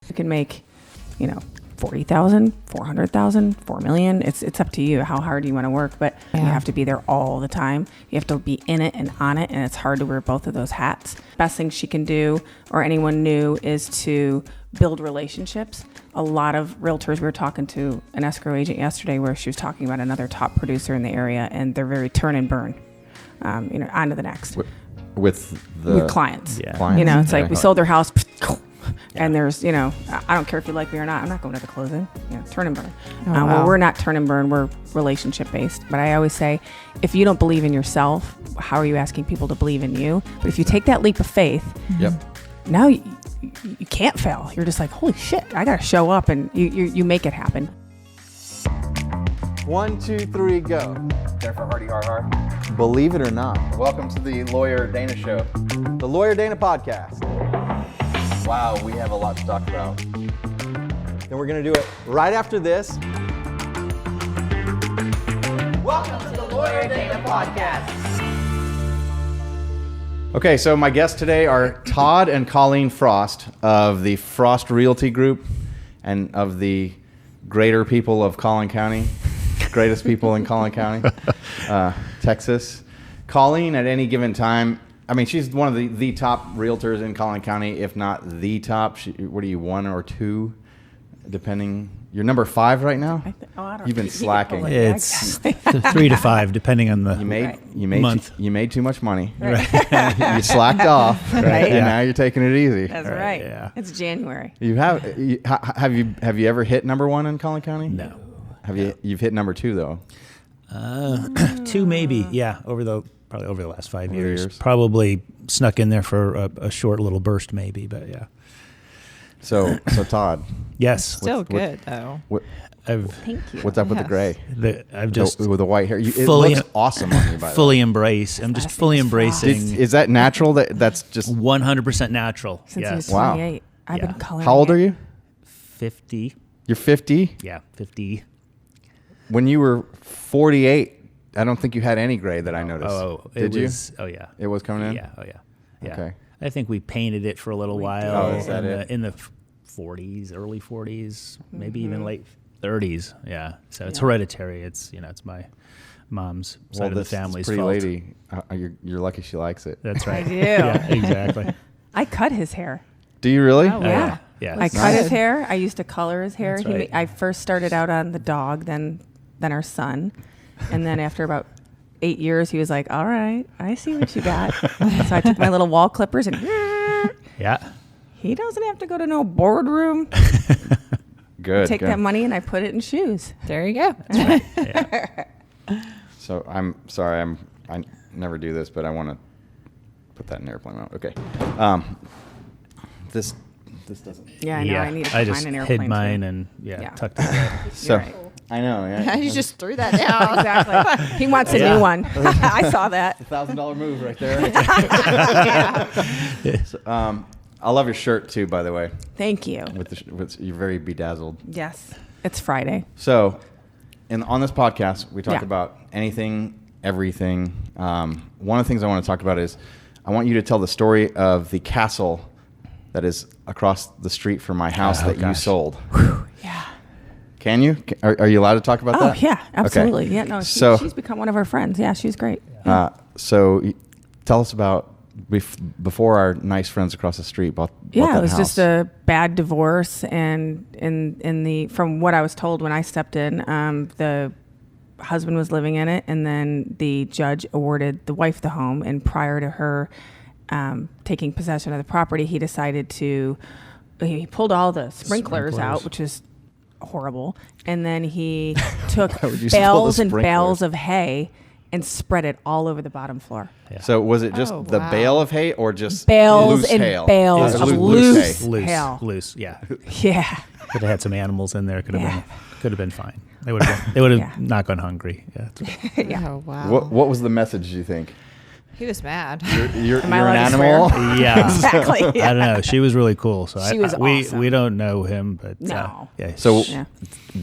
You can make, 40,000, 400,000, 4 million. It's up to you how hard you want to work, but you have to be there all the time. You have to be in it and on it, and it's hard to wear both of those hats. Best thing she can do, or anyone new, is to build relationships. A lot of realtors, we were talking to an escrow agent yesterday where she was talking about another top producer in the area, and they're very turn and burn, on to the next. With clients. Yeah. Clients? It's like we sold their house, and there's, I don't care if you like me or not, I'm not going to the closing. Turn and burn. Well, we're not turn and burn, we're relationship based. But I always say, if you don't believe in yourself, how are you asking people to believe in you? But if you take that leap of faith, now you can't fail. You're just like, holy shit, I got to show up, and you make it happen. 1, 2, 3, go. Jennifer Hardy, RR. Believe it or not, Welcome to the Lawyer Dana Show. the Lawyer Dana podcast. Wow, we have a lot to talk about. And we're going to do it right after this. Welcome to the Lawyer Dana Podcast. Okay, so my guests today are Todd and Colleen Frost of the Frost Realty Group and of the greater people of Collin County, greatest people in Collin County, Texas. Colleen, at any given time, she's one of the top realtors in Collin County, if not the top. What are you, 1 or 2, depending? You're number 5 right now? I don't You've been slacking. It's 3 to 5, depending on the month. You made too much money. Right. You slacked off, Right. and now you're taking it easy. That's right. Yeah. It's January. Have you ever hit number 1 in Collin County? No. You've hit number 2 though? 2 maybe. Yeah, probably over the last 5 Over the years. years. Probably snuck in there for a short little burst maybe, but yeah. So Todd, Yes. Still good though. Thank you. what's up with the gray? I've just with the white hair. It fully- looks awesome on you. By the fully way. embrace. I'm just fully last name's Frost. embracing. Is that natural? That's just 100% natural. Since he was Yes. Wow. 28. I've Yeah. been coloring. How old are it. you? 50. You're 50. Yeah, 50. When you were 48, I don't think you had any gray that I noticed. Oh, did you? Oh yeah. It was coming in. Yeah. Oh yeah. Yeah. Okay. I think we painted it for a little We while. did. Oh, is that it? In the 40s, early 40s, maybe even late 30s. Yeah. So it's hereditary. It's it's my mom's side of the family's pretty fault. lady. You're lucky she likes it. That's right. I do. Yeah, exactly. I cut his hair. Do you really? Oh, Yeah. Yeah. I cut his hair. I used to color his hair. That's right. I first started out on the dog, then our son. And then after about 8 years, he was like, all right, I see what you got. So I took my little wall clippers and Yeah. he doesn't have to go to no boardroom. Good. Take good. that money and I put it in shoes. There you go. Yeah. So I'm sorry. I never do this, but I want to put that in airplane mode. Okay. This doesn't. Yeah, I know. I need to I find just an airplane. hid mine too. and Yeah. tucked it away. So right. I know. Yeah. You just threw that down. Exactly. He wants a new one. I saw that. $1,000 move right there. So, I love your shirt too, by the way. Thank you. You're very bedazzled. Yes. It's Friday. So, on this podcast, we talk Yeah. about anything, everything. One of the things I want to talk about is I want you to tell the story of the castle that is across the street from my house that you gosh. sold. Yeah. Can you? Are you allowed to talk about Oh, that? yeah, absolutely. Okay. Yeah, no, So- she's become one of our friends. Yeah, she's great. Tell us about before our nice friends across the street bought Yeah, that it was house. just a bad divorce, and from what I was told when I stepped in, the husband was living in it, and then the judge awarded the wife the home, and prior to her taking possession of the property, he pulled all the sprinklers out, which is horrible, and then he took would you spill the bales and sprinklers? bales of hay and spread it all over the bottom floor. Yeah. So was it just Oh, the wow. bale of hay or just Bales loose and hay? bales Yeah, of loose hay. loose hail. Loose. Yeah. Yeah. Could have had some animals in there. Could Yeah. have been fine. They would have Yeah. not gone hungry. Yeah. Yeah. Oh wow. What was the message, do you think? He was mad. You're Am I an allowed to animal? swear? Yeah. Exactly. I don't know. She was really cool. So She was awesome. we don't know him, but No. yeah. So Yeah.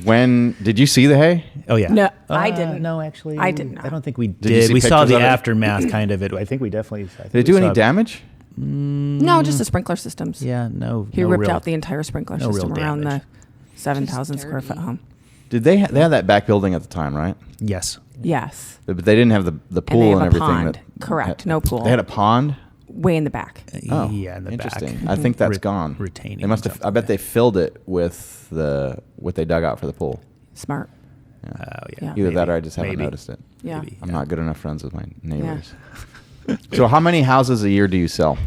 when did you see the hay? Oh yeah. No, I didn't. No, actually, I did not. I don't think we you did. see We saw pictures the of it? aftermath kind of it. I think we definitely. Did it do any damage? No, just the sprinkler systems. Yeah, no. He no ripped real- out the entire sprinkler no real system around damage. the 7,000 Just square foot dirty. home. Did they had that back building at the time, right? Yes. Yes. But they didn't have the And they pool have and a everything. pond. That, Correct. No pool. They had a pond. Way in the back. Oh, Yeah, in the interesting. back. I think that's Re- gone. retaining They must have. something, I bet yeah. they filled it with what they dug out for the pool. Smart. Oh, yeah. Yeah. Either that maybe, or I just haven't maybe, noticed it. Yeah. maybe, I'm not good enough friends with my neighbors. Yeah. So, how many houses a year do you sell?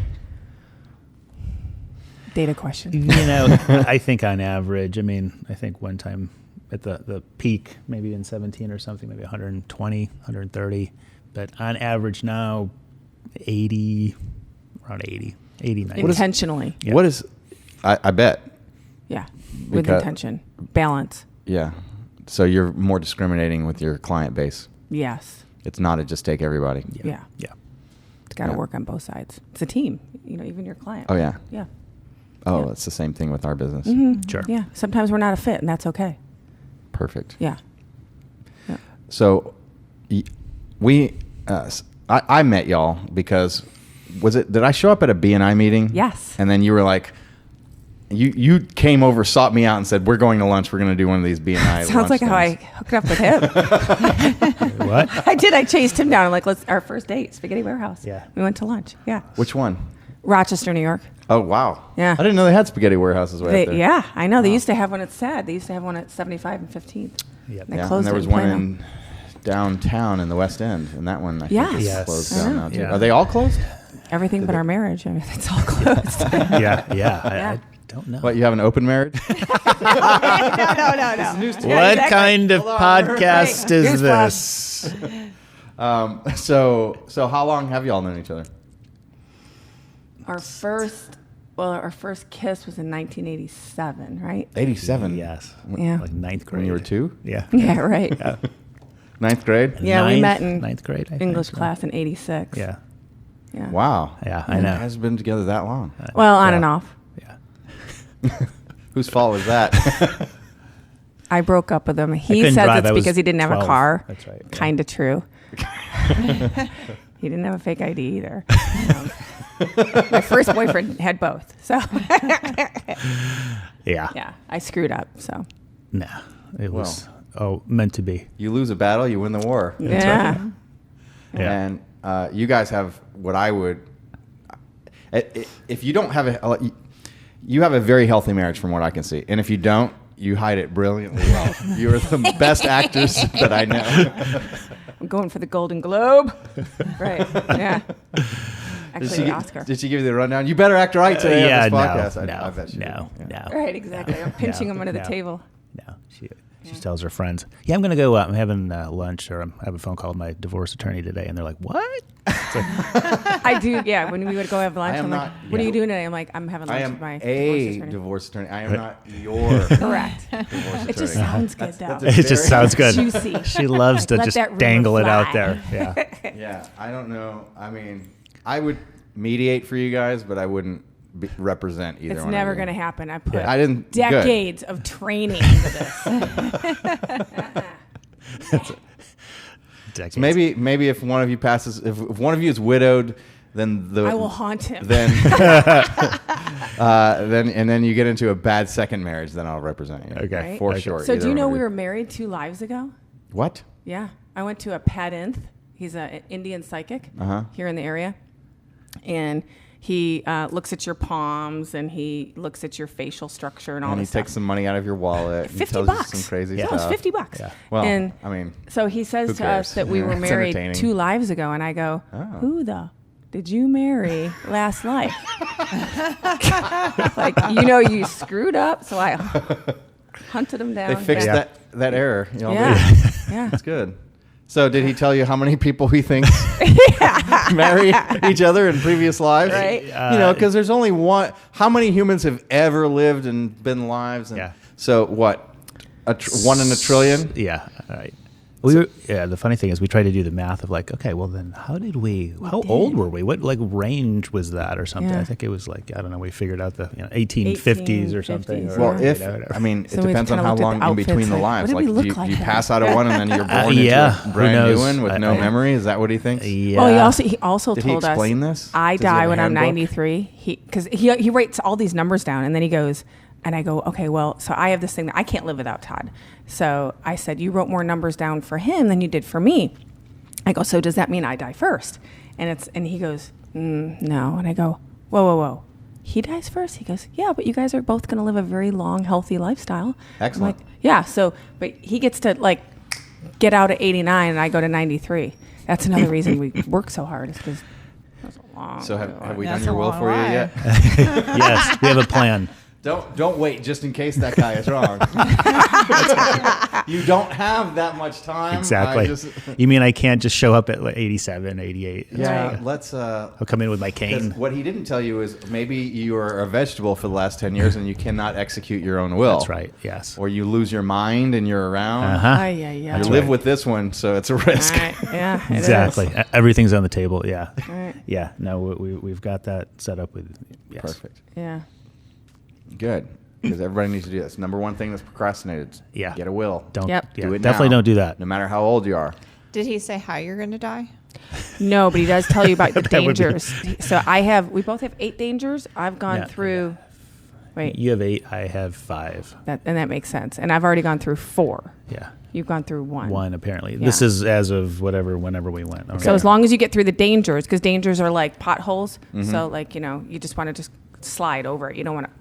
Data question. You know, I think on average, I mean, I think one time at the peak, maybe in 17 or something, maybe 120, 130. But on average now, 80, around 80, 90. Intentionally. Yeah. What is? I bet. Yeah. With Because- intention. Balance. Yeah. So you're more discriminating with your client base. Yes. It's not a just take everybody. Yeah. Yeah. It's got to Yeah. work on both sides. It's a team. You know, even your client. Oh yeah. Yeah. Oh, Yeah. it's the same thing with our business. Mhm. Sure. Yeah. Sometimes we're not a fit, and that's okay. Perfect. Yeah. Yeah. So, we, I met y'all because did I show up at a BNI meeting? Yes. And then you were like, you came over, sought me out, and said, "We're going to lunch. We're going to do one of these BNI." Sounds like how I hooked up with him. What? I did. I chased him down. I'm like, our first date, Spaghetti Warehouse. Yeah. We went to lunch. Yeah. Which one? Rochester, New York. Oh wow. Yeah. I didn't know they had spaghetti warehouses right They, there. yeah, I know. They Wow. used to have one at SAD. They used to have one at 75 and 15th. Yep. They Yeah, closed and there it was in one Plano. in downtown in the West End, and that one I Yes. think is Yes. closed I down know. now too. Yeah. Are they all closed? Everything but our marriage. I mean, it's all closed. Yeah. I Yeah. don't know. What, you have an open marriage? no. What kind of podcast Here's is this? So how long have y'all known each other? Our first kiss was in 1987, right? 87. Yes. Yeah. Like ninth grade. When you were 2? Yeah. Yeah, right. Ninth grade? Yeah, we met in ninth grade. I English think, class in 86. Yeah. Yeah. Wow. Yeah, I You know. guys have been together that long. Well, on Yeah. and off. Yeah. Whose fault was that? I broke up with him. He couldn't says drive. it's I was because he didn't have a 12. car. That's right, yeah. Kind of true. He didn't have a fake ID either. My first boyfriend had both. So, Yeah. yeah, I screwed up. So, Nah. It was meant to be. You lose a battle, you win the war. yeah. Yeah. And you guys have what I would. If you don't have you have a very healthy marriage from what I can see, and if you don't, you hide it brilliantly well. You are the best actors that I know. I'm going for the Golden Globe. Right. Yeah. Did Actually, she, the Oscar. did she give you the rundown? You better act right today yeah, on this podcast. no, I bet she no, did. Yeah. no. Right, exactly. I'm pinching him under the no. table. No, she tells her friends, "Yeah, I'm going to go out. I'm having lunch, or I have a phone call with my divorce attorney today," and they're like, "What?" It's like, I do, yeah. When we would go have lunch, I am I'm like, not- what are yeah. you doing today? I'm like, I'm having I lunch am with my a attorney. divorce attorney. I am not your Correct. divorce It just attorney. sounds good, though. that's a- it just sounds good. Juicy. She loves to Let just that rumor dangle it out fly. there. Yeah. Yeah, I don't know. I mean, I would mediate for you guys, but I wouldn't represent either It's one. never of you. going to happen. I put Yeah. I didn't. good. decades of training into this. Decades. Maybe if one of you passes, if one of you is widowed, then I will haunt him. Then, then you get into a bad second marriage. Then I'll represent you. Okay. Right? for Okay. sure. So either do you one know of we were married 2 lives ago? What? Yeah. I went to a Padinth. He's an Indian psychic here in the area. And he looks at your palms and he looks at your facial structure and all And he this stuff. takes some money out of your wallet. and 50 tells bucks. You some crazy Yeah, stuff. it was 50 bucks. Yeah. Well, and I mean, so he says who to us cares? that we Yeah, were it's married entertaining. 2 lives ago, and I go, Oh. who the did you marry last life? Like, you screwed up, so I hunted him down. they fixed Yeah. that error. You know, Yeah. Yeah. That's good. So did he tell you how many people he thinks marry each other in previous lives? Right. Because there's only one. How many humans have ever lived and been lives? And Yeah. So what? 1 in a trillion? Yeah. All right. The funny thing is we tried to do the math of like, okay, well then how old were we? What like range was that or something? Yeah. I think it was like, I don't know, we figured out the 1850s or something. 1850s, Or, Well, Yeah. if I mean, So it we depends on kinda how looked at long the in between outfits, the like, lives. what Like, do we do look you, like you then? pass out of one and then you're born yeah, into a who brand new knows? one with no I- memory? Is that what he thinks? Yeah. Well, he also Did he told us explain this? I Does he have die a when I'm handbook? 93. Because he writes all these numbers down, and then he goes, and I go, okay, well, so I have this thing that I can't live without Todd. So I said, you wrote more numbers down for him than you did for me. I go, so does that mean I die first? And he goes, no. And I go, whoa. He dies first? He goes, yeah, but you guys are both going to live a very long, healthy lifestyle. Excellent. I'm like, yeah, so, but he gets to, like, get out at 89, and I go to 93. That's another reason we work so hard, is because that's a long So have we done That's your a will long for you ride. yet? Yes, we have a plan. Don't wait just in case that guy is wrong. You don't have that much time. Exactly. You mean I can't just show up at like 87, 88? Yeah, Right. let's. I'll come in with my 'Cause cane. what he didn't tell you is maybe you are a vegetable for the last 10 years and you cannot execute your own will. That's right. Yes. Or you lose your mind and you're around. Uh-huh. Yeah. You live with this one, so it's a risk. All right. Yeah, it is. Exactly. Everything's on the table. Yeah. Right. Yeah. No, we've got that set up with. Yes. Perfect. Yeah. Good. Because everybody needs to do this. Number one thing that's procrastinated. Yeah. Get a will. Don't. Yep. Yeah, Do it definitely now, don't do that. No matter how old you are. Did he say how you're going to die? No, but he does tell you about the That would be- dangers. So we both have 8 dangers. I've gone Yeah. through, wait, You have 8. I have 5. and that makes sense. And I've already gone through 4. Yeah. You've gone through 1. 1 apparently. Yeah. This is as of whenever we went. Okay. So as long as you get through the dangers, because dangers are like potholes. So like, you just want to just slide over it. You don't want to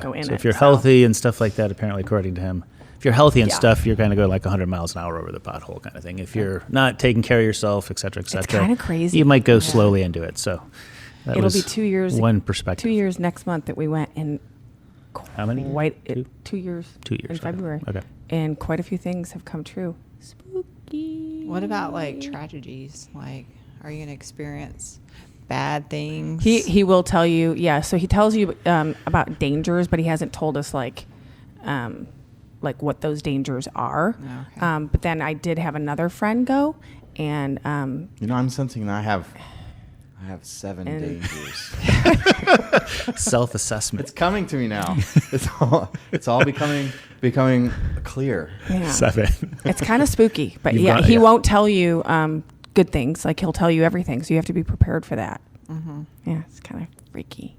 go in so it. if you're healthy and stuff like that, apparently according to him, if you're healthy and Yeah. stuff, you're going to go like 100 miles an hour over the pothole kind of thing. If you're not taking care of yourself, et cetera, kinda crazy. You might go slowly into it. So that It'll was be 2 years. One perspective. 2 years next month that we went, and How many? 2 years. 2 years. In okay. February. Okay. And quite a few things have come true. Spooky. What about like tragedies? Like, are you going to experience bad things? He will tell you, yeah. So he tells you about dangers, but he hasn't told us like what those dangers are. Okay. But then I did have another friend go, and I'm sensing that I have 7 And- dangers. Self-assessment. It's coming to me now. It's all becoming clear. yeah, 7. it's kind of spooky. But You've yeah, got- he yeah. won't tell you good things. Like he'll tell you everything, so you have to be prepared for that. Mm-hmm. Yeah, it's kind of freaky.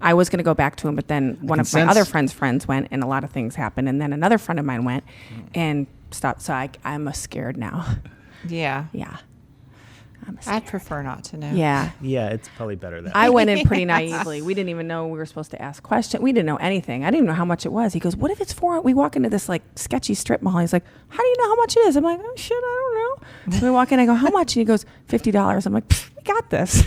I was going to go back to him, but then one can of my sense- other friends went, and a lot of things happened. And then another friend of mine went and stopped. So I'm scared now. Yeah. Yeah. I'm I'd scared. prefer not to know. Yeah. Yeah, it's probably better that I way. went in pretty naively. We didn't even know we were supposed to ask questions. We didn't know anything. I didn't even know how much it was. He goes, what if it's we walk into this like sketchy strip mall. He's like, how do you know how much it is? I'm like, oh shit, I don't know. So we walk in, I go, how much? And he goes, $50. I'm like, we got this.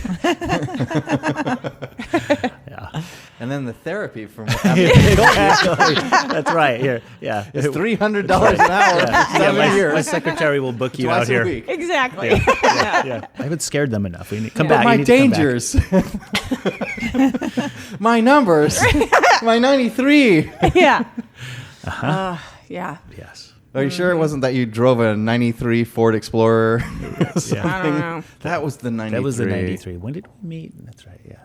Yeah. And then the therapy from That's right. Here. Yeah. it's $300 an hour for Yeah, 7 my years. secretary will book you Twice out here. a week. Exactly. Yeah. I haven't scared them enough. We need, come But back. my You need to come back. dangers. My numbers. My 93. Yeah. Yeah. Yes. Are you sure it wasn't that you drove a 93 Ford Explorer? Yeah. I don't know. That was the 93. That was the 93. When did we meet? That's right. Yeah.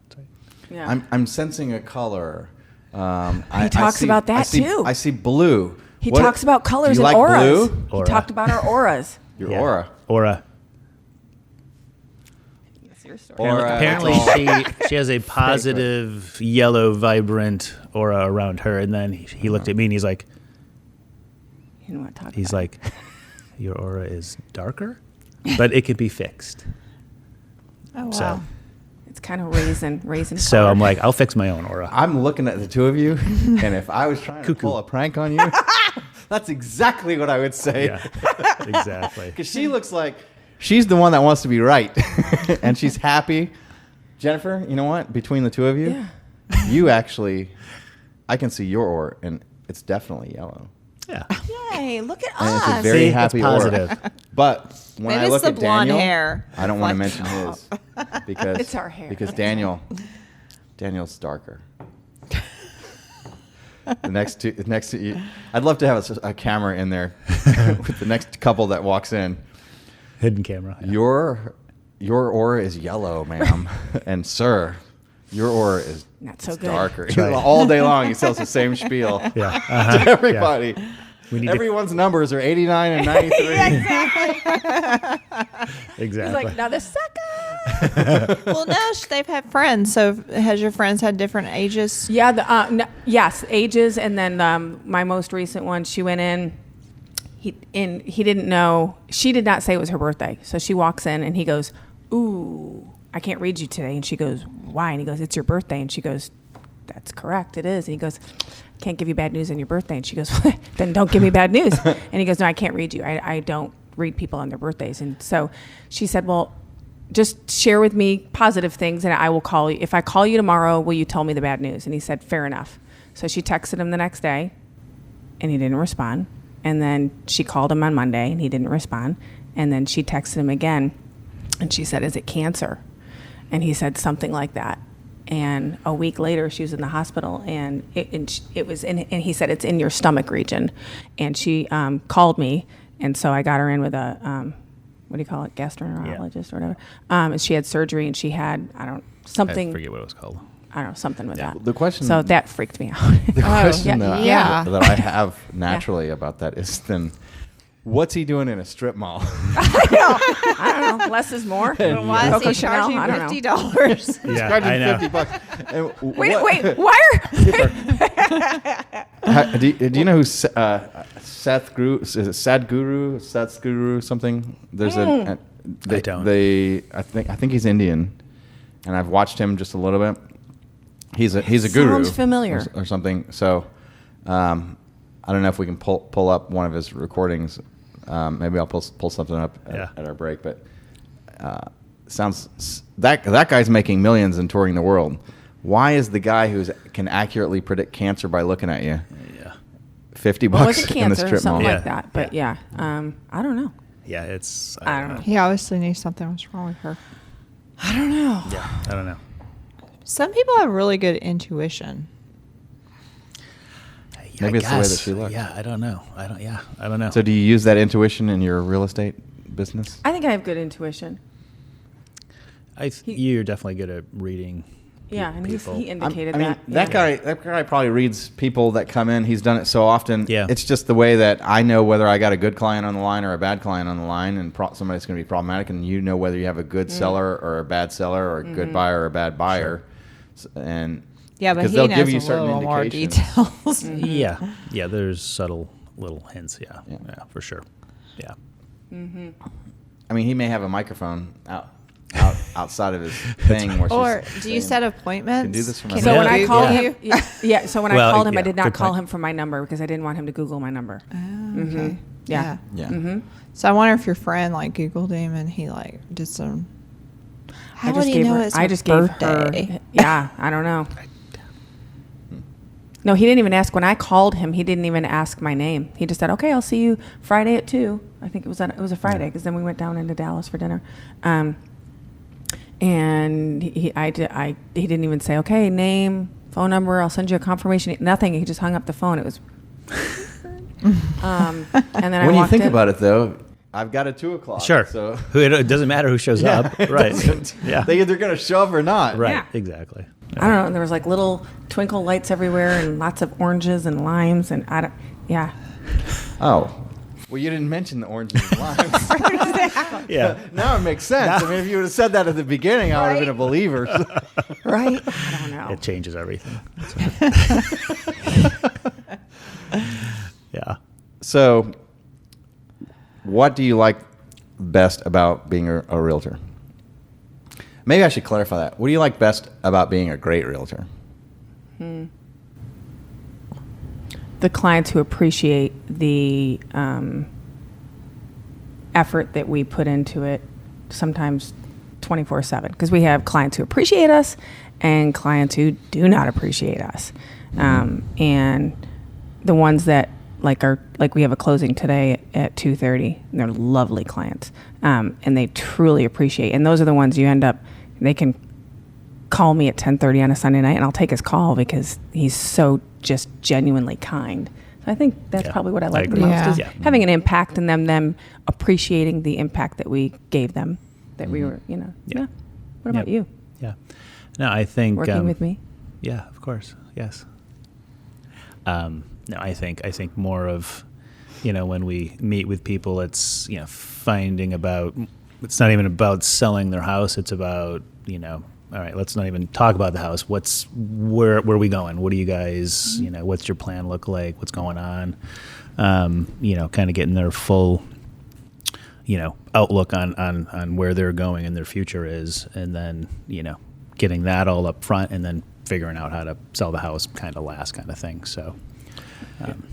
That's right. Yeah. I'm sensing a color. He talks about that, too. I see blue. He What- talks about colors do you and like auras. blue? He Aura. talked about our auras. Your Yeah. aura. Aura. That's your story. Aura. Apparently, she has a positive, yellow, vibrant aura around her. And then he looked at me and he's like, You know what I'm talking he's about. like, your aura is darker, but it could be fixed. Oh, wow. So, It's kind of raisin. so color. I'm like, I'll fix my own aura. I'm looking at the two of you, and if I was trying to Cuckoo. pull a prank on you, that's exactly what I would say. Yeah, exactly. Because she looks like she's the one that wants to be right, and she's happy. Jennifer, you know what? Between the two of you, Yeah. you actually, I can see your aura, and it's definitely yellow. Yeah. Yay, look at And it's a us. very See, that's happy positive. aura. But when Maybe I it's look the at blonde Daniel, hair. I don't want to Like- mention his because It's our hair. Because Daniel's darker. next to you. I'd love to have a camera in there with the next couple that walks in. Hidden camera. Yeah. Your aura is yellow, ma'am, and sir, your aura is Not so it's good. darker. Right. All day long, he sells the same spiel Yeah. to everybody. Yeah. We need Everyone's numbers are 89 and 93. exactly. He's like, now the sucker. Well, no, they've had friends. So has your friends had different ages? Yeah. Yes, ages, and then my most recent one, she went in. He didn't know. She did not say it was her birthday. So she walks in and he goes, "Ooh, I can't read you today." And she goes, "Why?" And he goes, "It's your birthday." And she goes, "That's correct. It is." And he goes, "Can't give you bad news on your birthday." And she goes, "Then don't give me bad news." And he goes, "No, I can't read you. I don't read people on their birthdays." And so she said, "Well, just share with me positive things and I will call you. If I call you tomorrow, will you tell me the bad news?" And he said, "Fair enough." So she texted him the next day and he didn't respond. And then she called him on Monday and he didn't respond. And then she texted him again and she said, "Is it cancer?" And he said something like that. And a week later, she was in the hospital, and it was in. And he said, "It's in your stomach region." And she called me, and so I got her in with a what do you call it, gastroenterologist or whatever. And she had surgery, and she had I something. forget what it was called. I don't know, something with that. The question. So that freaked me out. The question yeah. that I have naturally about that is then, what's he doing in a strip mall? I don't know. Less is more. Why Coco is he Chanel? charging I don't know. $50? Yeah, Charging I know. $50. And Wait, what- why are? do you know who Seth Guru? Is it Sadhguru? Seth Guru something? There's I don't. I think he's Indian, and I've watched him just a little bit. He's a guru. Sounds familiar. or something. So I don't know if we can pull up one of his recordings. Maybe I'll pull something up at our break. But sounds that guy's making millions and touring the world. Why is the guy who can accurately predict cancer by looking at you Yeah. $50 Well, was it in the cancer or strip mall? something Yeah. like that? But yeah, I don't know. Yeah, it's. I don't know. He obviously knew something was wrong with her. I don't know. Yeah, I don't know. Some people have really good intuition. Maybe I it's the way that guess. she looks. Yeah, I don't know. I don't know. So do you use that intuition in your real estate business? I think I have good intuition. You're definitely good at reading. Yeah, and people. he indicated I mean, that. that guy probably reads people that come in. He's done it so often. Yeah. It's just the way that I know whether I got a good client on the line or a bad client on the line, and somebody's going to be problematic, and you know whether you have a good seller or a bad seller or a good buyer or a bad buyer. And Yeah, but because he they'll knows give you a certain little more indications. details. Yeah, there's subtle little hints. Yeah, for sure. Yeah. I mean, he may have a microphone outside of his thing. Where Or she's do you saying, set appointments? Can do this for my Can So Yeah. when I Google called you? him, so when Well, I called him, yeah, I did not good call point. him from my number because I didn't want him to Google my number. Oh, okay. Yeah. Yeah. So I wonder if your friend like Googled him and he like did some. How I would just he gave know her. it's I her just birthday? gave her. Yeah, I don't know. No, he didn't even ask. When I called him, he didn't even ask my name. He just said, "Okay, I'll see you Friday at 2." I think it was a Friday because then we went down into Dallas for dinner. And he didn't even say, "Okay, name, phone number. I'll send you a confirmation." Nothing. He just hung up the phone. It was. And then I When you walked think in. about it, though, I've got a 2:00. Sure. So It doesn't matter who shows up. it Right. doesn't- Yeah. They either going to show up or not. Right. Yeah. Exactly. I don't know. There was like little twinkle lights everywhere and lots of oranges and limes and yeah. Oh. Well, you didn't mention the oranges and limes. Yeah. Now it makes sense. I mean, if you would have said that at the beginning, I would have been a believer. Right? I don't know. It changes everything. Yeah. So, what do you like best about being a realtor? Maybe I should clarify that. What do you like best about being a great realtor? The clients who appreciate the effort that we put into it, sometimes 24/7, because we have clients who appreciate us and clients who do not appreciate us. And the ones that we have a closing today at 2:30, and they're lovely clients, and they truly appreciate. And those are the ones you end up. They can call me at 10:30 on a Sunday night, and I'll take his call because he's so just genuinely kind. So I think that's probably what I like the agree. most is Yeah. having an impact and them appreciating the impact that we gave them, that we were, Yeah. What about you? Yeah. No, I think Working with me? Yeah, of course. Yes. No, I think more of, when we meet with people, it's, finding about, it's not even about selling their house. It's about, all right, let's not even talk about the house. Where are we going? What do you guys, what's your plan look like? What's going on? Kind of getting their full, outlook on where they're going and their future is. And then, getting that all up front and then figuring out how to sell the house kind of last kind of thing. So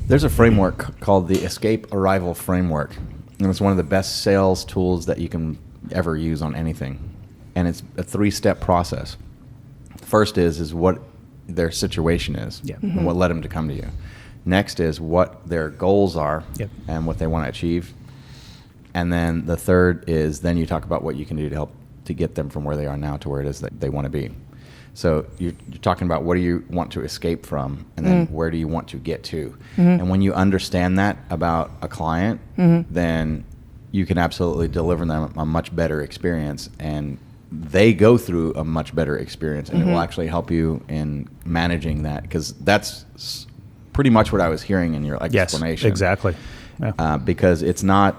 There's a framework called the Escape Arrival Framework, and it's one of the best sales tools that you can ever use on anything. And it's a 3-step process. First is what their situation is and what led them to come to you. Next is what their goals are and what they want to achieve. And then the third is then you talk about what you can do to help to get them from where they are now to where it is that they want to be. So you're talking about what do you want to escape from, and then where do you want to get to. And when you understand that about a client, then you can absolutely deliver them a much better experience, and they go through a much better experience, and it will actually help you in managing that, because that's pretty much what I was hearing in your explanation. Yes, exactly. Yeah. Because it's not,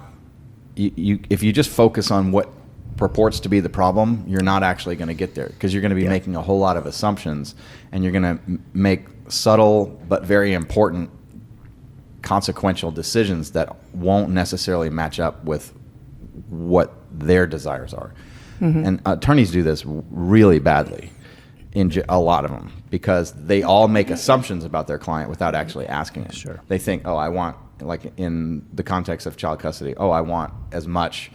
if you just focus on what purports to be the problem, you're not actually going to get there, because you're going to be making a whole lot of assumptions, and you're going to make subtle but very important consequential decisions that won't necessarily match up with what their desires are. And attorneys do this really badly, a lot of them, because they all make assumptions about their client without actually asking them. Sure. They think, I want, like in the context of child custody, I want as much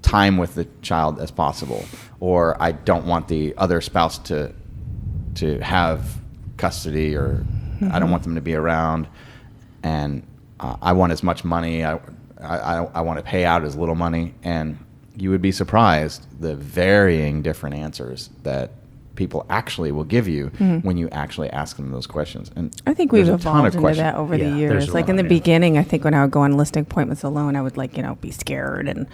time with the child as possible, or I don't want the other spouse to have custody, or I don't want them to be around, and I want as much money. I want to pay out as little money. And you would be surprised the varying different answers that people actually will give you when you actually ask them those questions. And I think we've there's a ton of evolved into questions. that over the Yeah, years. there's a Like in lot, the yeah. beginning, I think when I would go on listing appointments alone, I would be scared and,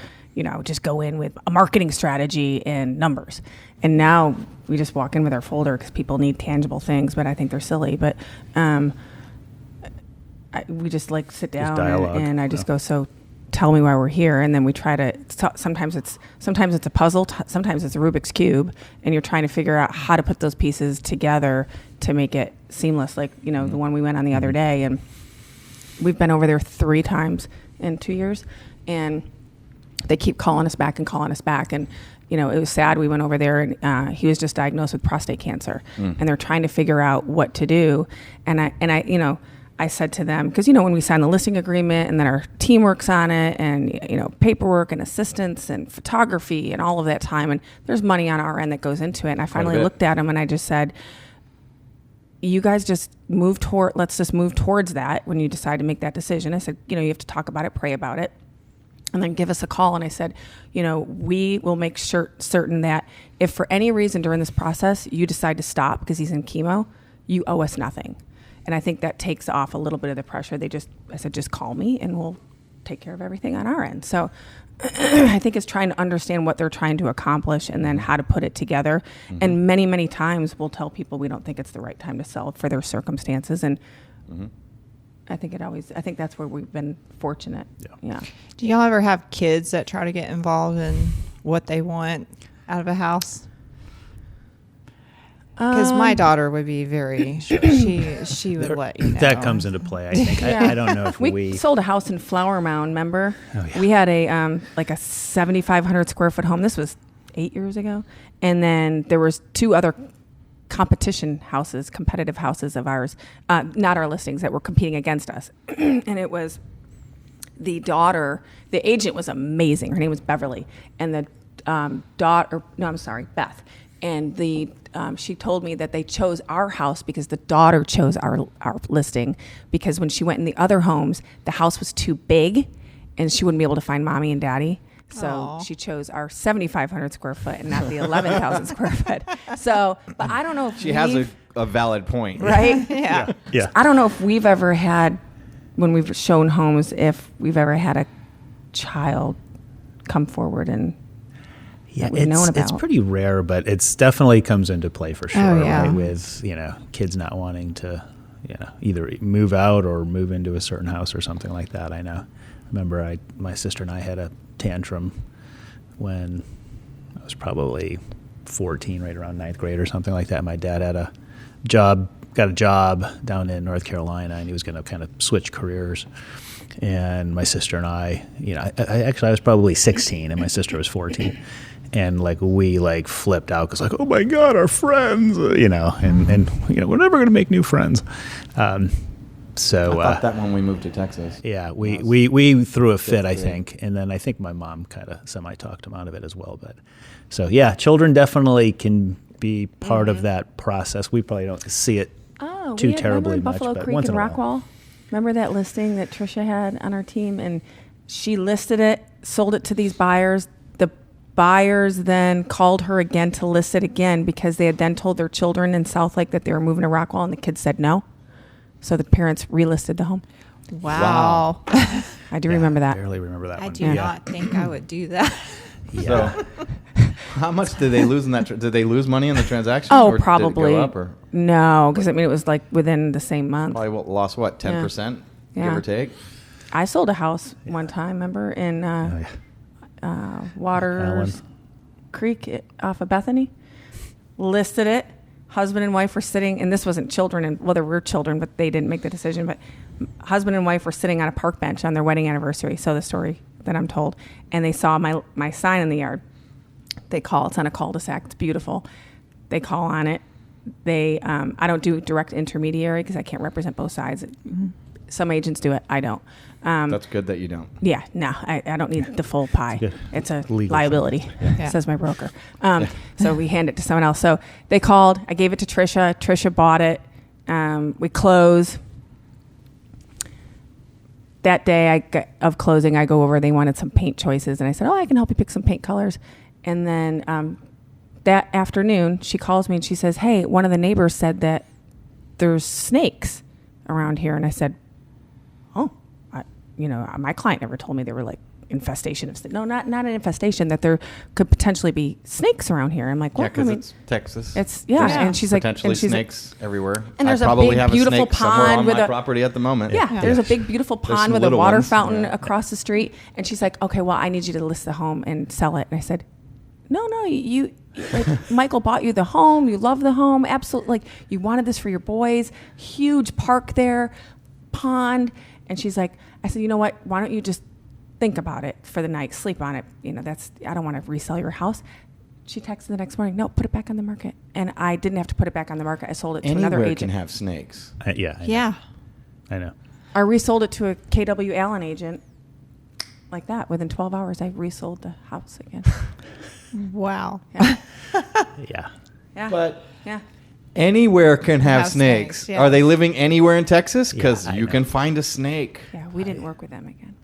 just go in with a marketing strategy and numbers. And now we just walk in with our folder because people need tangible things, but I think they're silly. But we just sit down dialogue. and I just go, so tell me why we're here. And then we try to, sometimes it's a puzzle, sometimes it's a Rubik's Cube, and you're trying to figure out how to put those pieces together to make it seamless. Like, the one we went on the other day, and we've been over there 3 times in 2 years, and they keep calling us back. And, it was sad. We went over there, and he was just diagnosed with prostate cancer, and they're trying to figure out what to do. And I said to them, because, when we sign the listing agreement and then our team works on it, and, paperwork and assistance and photography and all of that time, and there's money on our end that goes into it. And I finally looked at him and I just said, you guys just let's just move towards that when you decide to make that decision. I said, you have to talk about it, pray about it, and then give us a call. And I said, we will make certain that if for any reason during this process you decide to stop because he's in chemo, you owe us nothing. And I think that takes off a little bit of the pressure. I said, just call me and we'll take care of everything on our end. So I think it's trying to understand what they're trying to accomplish and then how to put it together. And many, many times we'll tell people we don't think it's the right time to sell for their circumstances. And I think that's where we've been fortunate. Yeah. Do y'all ever have kids that try to get involved in what they want out of a house? Because my daughter would be very, she would let you know. That comes into play, I think. I don't know if we sold a house in Flower Mound, remember? Oh, yeah. We had a 7,500 square foot home. This was 8 years ago. And then there was 2 other competitive houses of ours, not our listings, that were competing against us. And it was the daughter, the agent was amazing. Her name was Beverly. And the Beth. And she told me that they chose our house because the daughter chose our listing, because when she went in the other homes, the house was too big and she wouldn't be able to find mommy and daddy. So Aw. she chose our 7,500 square foot and not the 11,000 square foot. So, but I don't know if She has a valid point. right? Yeah. Yeah. I don't know if we've ever had, when we've shown homes, if we've ever had a child come forward and Yeah, that we've known it's about. pretty rare, but it's definitely comes into play for sure. yeah. Right? With kids not wanting to, either move out or move into a certain house or something like that. I know. I remember my sister and I had a tantrum when I was probably 14, right around 9th grade or something like that. My dad had got a job down in North Carolina, and he was going to kind of switch careers. And my sister and I was probably 16 and my sister was 14. And we flipped out because oh my God, our friends, and we're never going to make new friends. So I thought that when we moved to Texas. yeah, we threw a fit, I grade. think, and then I think my mom kind of semi-talked him out of it as well. But so yeah, children definitely can be part of that process. We probably don't see it too we had, terribly remember in much, Buffalo but Creek once and in a while. Rockwall? Remember that listing that Trisha had on our team, and she listed it, sold it to these buyers. The buyers then called her again to list it again because they had then told their children in South Lake that they were moving to Rockwall, and the kids said no. So the parents relisted the home. Wow. I do remember that. Barely remember that I one. do Yeah. not think I would do that. Yeah. So, how much did they lose in that? Did they lose money in the transaction? Oh, or probably. Did it go up or No, because it was within the same month. probably lost 10%, give Yeah. or take. I sold a house one time, remember, in Oh, Waters Allen. Creek off of Bethany. Listed it. Husband and wife were sitting, and this wasn't children, and well, there were children, but they didn't make the decision. But husband and wife were sitting on a park bench on their wedding anniversary. So the story that I'm told, and they saw my sign in the yard. They call. It's on a cul-de-sac. It's beautiful. They call on it. They I don't do direct intermediary because I can't represent both sides. Some agents do it. I don't. That's good that you don't. Yeah, no, I don't need the full pie. Good. It's a Legal liability, Yeah. says my broker. So we hand it to someone else. So they called. I gave it to Trisha. Trisha bought it. We close. That day of closing, I go over. They wanted some paint choices, and I said, "Oh, I can help you pick some paint colors." And then that afternoon, she calls me and she says, "Hey, one of the neighbors said that there's snakes around here," and I said, "Oh." My client never told me there were infestation of snakes. No, not an infestation, that there could potentially be snakes around here. I'm like, Yeah, what? because it's Texas. There's There's and she's like, potentially and she's snakes everywhere. and there's I a probably big, have a beautiful snake somewhere pond on with my a- property at the moment. yeah, there's a big, beautiful There's pond some with a little water ones. fountain Yeah. across the street. And she's like, okay, well, I need you to list the home and sell it. And I said, no, you Michael bought you the home. You love the home. Absolutely. You wanted this for your boys. Huge park there, pond. And she's like, I said, you know what? Why don't you just think about it for the night, sleep on it. I don't want to resell your house. She texted the next morning, no, put it back on the market. And I didn't have to put it back on the market. I sold it to another Anywhere agent. can have snakes. Yeah. I know. Yeah. I know. I resold it to a KW Allen agent like that. Within 12 hours, I resold the house again. Wow. Yeah. Yeah. Yeah. But yeah. anywhere can have Have snakes. snakes, Are they yes. living anywhere in Texas? Because Yeah, I you know. can find a snake. Yeah. We didn't work with them again.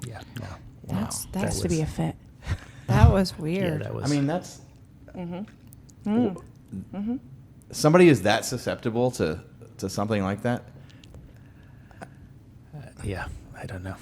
Yeah. No. That's It has to be a fit. that was Yeah, weird. that was. I mean, that's. Somebody is that susceptible to something like that? yeah. I don't know.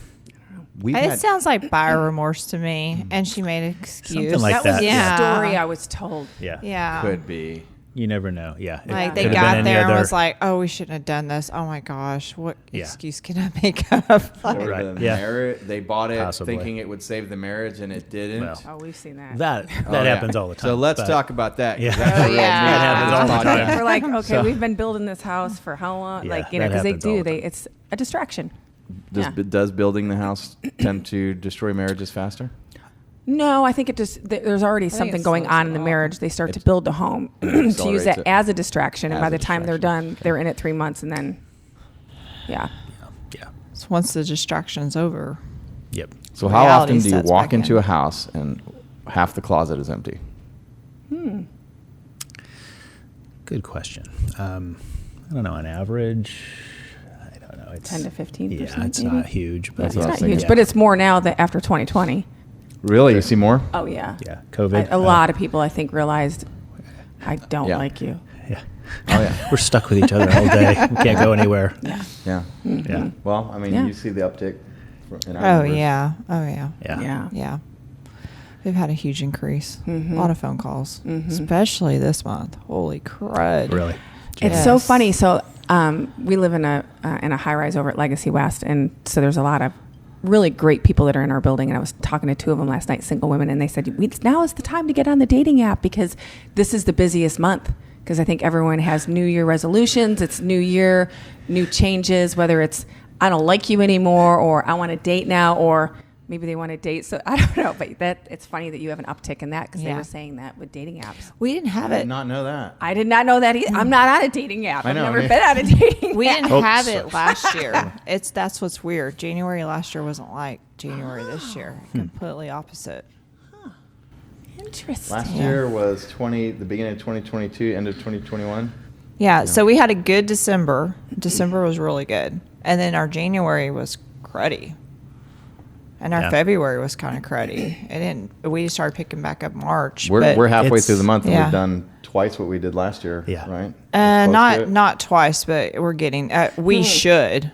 We've It had, sounds like buyer remorse to me, and she made an excuse. Something like that was that, the yeah. story I was told. Yeah. Yeah. could be. You never know. Yeah. It Like they could have been got any there and other- was like, "Oh, we shouldn't have done this. Oh my gosh, what Yeah. excuse can I make up?" Or Like, Right, the yeah. they bought it Possibly. thinking it would save the marriage, and it didn't. Well, Oh, we've seen that. that Oh, yeah. happens all the time. So let's but- talk about that. 'cause Yeah. that's a Oh, real yeah. meat That of happens this all the podcast. time. We're like, okay, So- we've been building this house for how long? Yeah, because that they happens all do. the time. It's a distraction. Does, Yeah. does building the house tend to destroy marriages faster? No, I think it just there's already think something it going slows on it in the up. marriage. They start to It build the home to use accelerates that it. as a distraction, and As by a the time they're distraction. done, they're in it 3 months, and then, yeah. Yeah. so once the distraction's over, Yep. So how Reality often do you sets walk back into in. a house and half the closet is empty? Good question. I don't know. On average, I don't know. It's 10 to 15%. Yeah, it's maybe? not huge, but That's It's what I not was thinking. huge, but it's more now that after 2020. Really? You see more? Oh yeah. Yeah, COVID. A lot of people I think realized I don't Yeah. like you. Yeah. Oh, yeah. We're stuck with each other all day. We can't go anywhere. Yeah. Yeah. Yeah. Well, I mean, Yeah. you see the uptick in our Oh numbers. yeah. Oh yeah. Yeah. Yeah. Yeah. We've had a huge increase. Mm-hmm. A lot of phone calls, especially this month. Holy crud! Really. It's so Yes. funny. So we live in a high rise over at Legacy West, and so there's a lot of really great people that are in our building. And I was talking to two of them last night, single women, and they said, now is the time to get on the dating app because this is the busiest month. Because I think everyone has New Year resolutions. It's New Year, new changes, whether it's I don't like you anymore or I want to date now or maybe they want to date. So I don't know. But it's funny that you have an uptick in that because they Yeah. were saying that with dating apps. We didn't have I it. did not know that. I did not know that either. I'm not on a dating app. I know, I've never me- been on a dating We app. didn't Oh, have sorry. it last year. That's what's weird. January last year wasn't like January this year. Completely opposite. Interesting. Last Yeah. year was the beginning of 2022, end of 2021. Yeah. So we had a good December. December was really good, and then our January was cruddy, and our Yeah. February was kind of cruddy. And then we started picking back up March. We're but, halfway It's- through the month and Yeah. we've done twice what we did last year. Yeah. Right? Close to not it. not twice, but we're getting. We should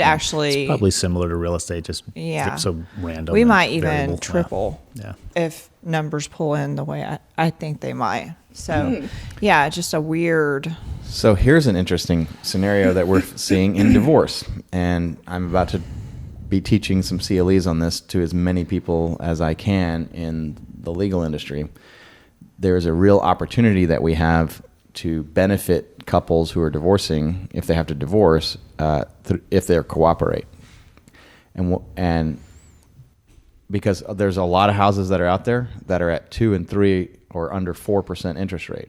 actually. Probably similar to real estate, just Yeah. so random. We and might even variable. triple Yeah. if numbers pull in the way I think they might. So, yeah, just a weird. So here's an interesting scenario that we're seeing in divorce, and I'm about to be teaching some CLEs on this to as many people as I can in the legal industry. There's a real opportunity that we have to benefit couples who are divorcing if they have to divorce if they cooperate, and because there's a lot of houses that are out there that are at 2 and 3 or under 4% interest rate.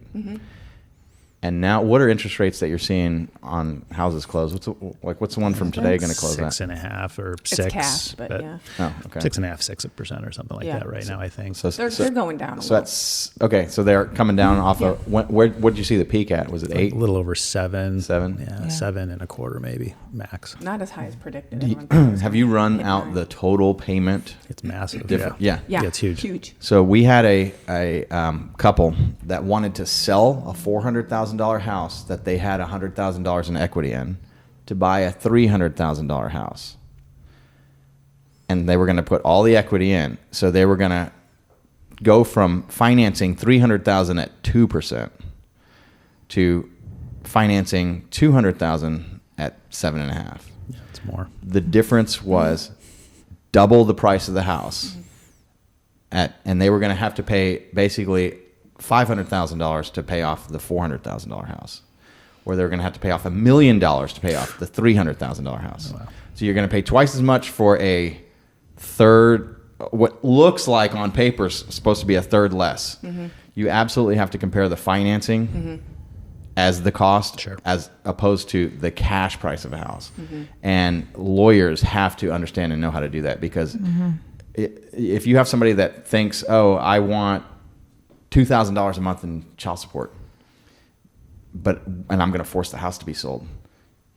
And now, what are interest rates that you're seeing on houses closed? What's the one from today going to close at? 6.5 or It's 6. cash, but yeah. Oh, okay. 6.5, 6% or something like Yeah. that right now, I think. So They're going down a So little. that's okay. So they're coming down off of where did you see the peak at? Was it 8? a little over 7. 7? Yeah, Yeah. 7.25 maybe max. Not as high as predicted. Everyone thought it was Have you gonna run hit out nine. the total payment? It's massive. Different. Yeah. Yeah. Yeah, it's huge. Huge. So we had a couple that wanted to sell a $400,000 house that they had $100,000 in equity in to buy a $300,000 house. And they were going to put all the equity in. So they were going to go from financing $300,000 at 2% to financing $200,000 at 7.5%. Yeah, it's more. The difference was double the price of the house and they were going to have to pay basically $500,000 to pay off the $400,000 house, or they were going to have to pay off $1 million to pay off the $300,000 house. Wow. So you're going to pay twice as much for a third, what looks like on paper is supposed to be a third less. You absolutely have to compare the financing as the cost, Sure. as opposed to the cash price of a house. And lawyers have to understand and know how to do that, because if you have somebody that thinks, oh, I want $2,000 a month in child support, and I'm going to force the house to be sold,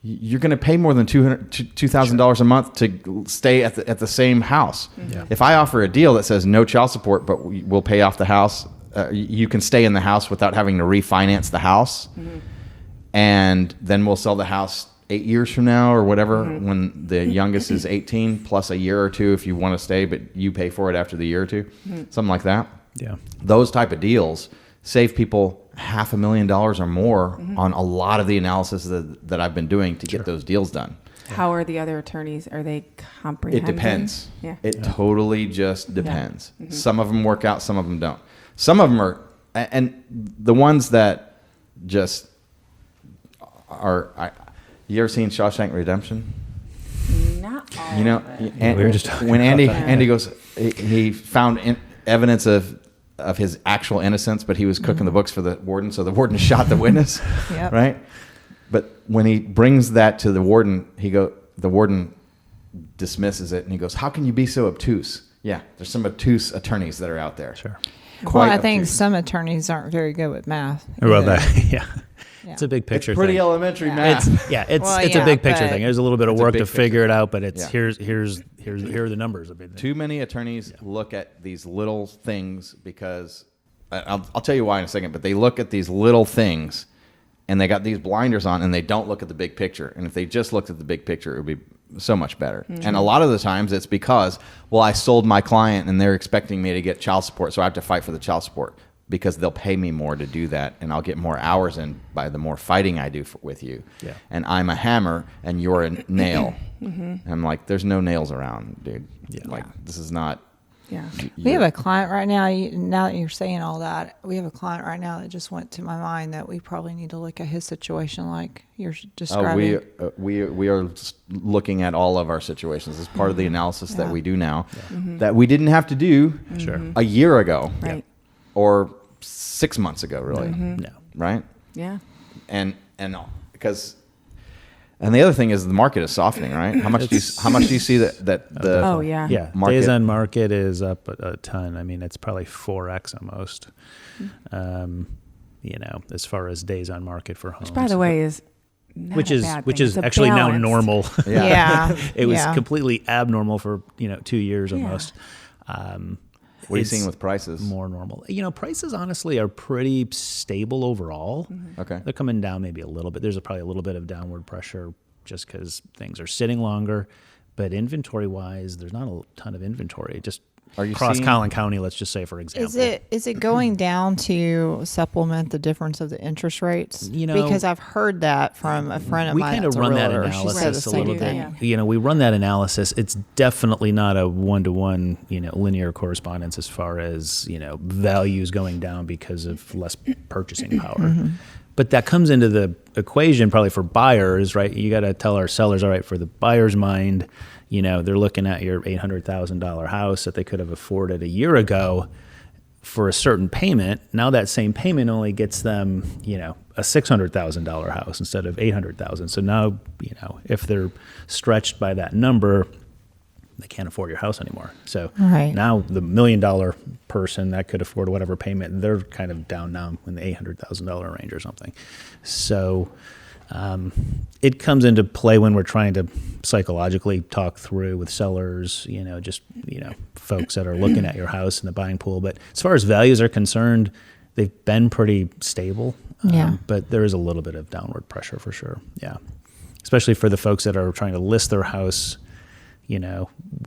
you're going to pay more than $2,000 a month to stay at the same house. Yeah. If I offer a deal that says no child support, but we'll pay off the house, you can stay in the house without having to refinance the house, and then we'll sell the house 8 years from now or whatever, when the youngest is 18, plus a year or two if you want to stay, but you pay for it after the year or two, something like that. Yeah. Those type of deals save people $500,000 or more on a lot of the analysis that I've been doing to get those deals done. How are the other attorneys? Are they comprehending? It depends. Yeah. It totally just depends. Some of them work out, some of them don't. Some of them are, and the ones that just are, you ever seen Shawshank Redemption? Not all. You know, of it. We were just talking when about Andy goes, he found evidence of his actual innocence, but he was cooking the books for the warden, so the warden shot the witness, Yep. right? But when he brings that to the warden, the warden dismisses it, and he goes, "How can you be so obtuse?" Yeah, there's some obtuse attorneys that are out there. Sure. Well, I Quite think obtuse. some attorneys aren't very good with math. Well, either. yeah. Yeah. It's a big It's picture pretty thing. elementary math. It's Well, it's a yeah, big picture but- thing. There's a little bit of It's a work big to figure picture. it out, but it's Yeah. here's here are the numbers. I mean, Too many attorneys look at these little things because I'll tell you why in a second, but they look at these little things and they got these blinders on and they don't look at the big picture. And if they just looked at the big picture, it would be so much better. Mm-hmm. And a lot of the times it's because, well, I sold my client and they're expecting me to get child support, so I have to fight for the child support because they'll pay me more to do that, and I'll get more hours in by the more fighting I do with you. Yeah. And I'm a hammer and you're a nail. Mm-hmm. And I'm like, there's no nails around, dude. Yeah. Like, this is not. Yeah. We have a client right now. Now that you're saying all that, we have a client right now that just went to my mind that we probably need to look at his situation like you're describing. We are looking at all of our situations as part of the analysis that we do now that we didn't have to do a year ago. Right. Or 6 months ago, really. No. Right? Yeah. And because and the other thing is the market is softening, right? How much do you see that the market, days on market is up a ton. I mean, it's probably 4x almost. As far as days on market for homes. Which, by the way, is not which a is bad which thing. is It's actually now balance. normal. Yeah. It was completely abnormal for 2 years almost. What are you seeing with prices? More normal. Prices honestly are pretty stable overall. Mm-hmm. Okay. They're coming down maybe a little bit. There's probably a little bit of downward pressure just because things are sitting longer. But inventory-wise, there's not a ton of inventory. Just across Collin County, let's just say, for example. Is it going down to supplement the difference of the interest rates? Because I've heard that from a friend of mine. We kind of run that analysis a little bit. Yeah. We run that analysis. It's definitely not a one-to-one, linear correspondence as far as, values going down because of less purchasing power. Mm-hmm. But that comes into the equation probably for buyers, right? You got to tell our sellers, all right, for the buyer's mind, they're looking at your $800,000 house that they could have afforded a year ago for a certain payment. Now that same payment only gets them, a $600,000 house instead of $800,000. So now, if they're stretched by that number, they can't afford your house anymore. So now the $1 million person that could afford whatever payment, they're kind of down now in the $800,000 range or something. So it comes into play when we're trying to psychologically talk through with sellers, folks that are looking at your house in the buying pool. But as far as values are concerned, they've been pretty stable. But there is a little bit of downward pressure for sure. Yeah. Especially for the folks that are trying to list their house,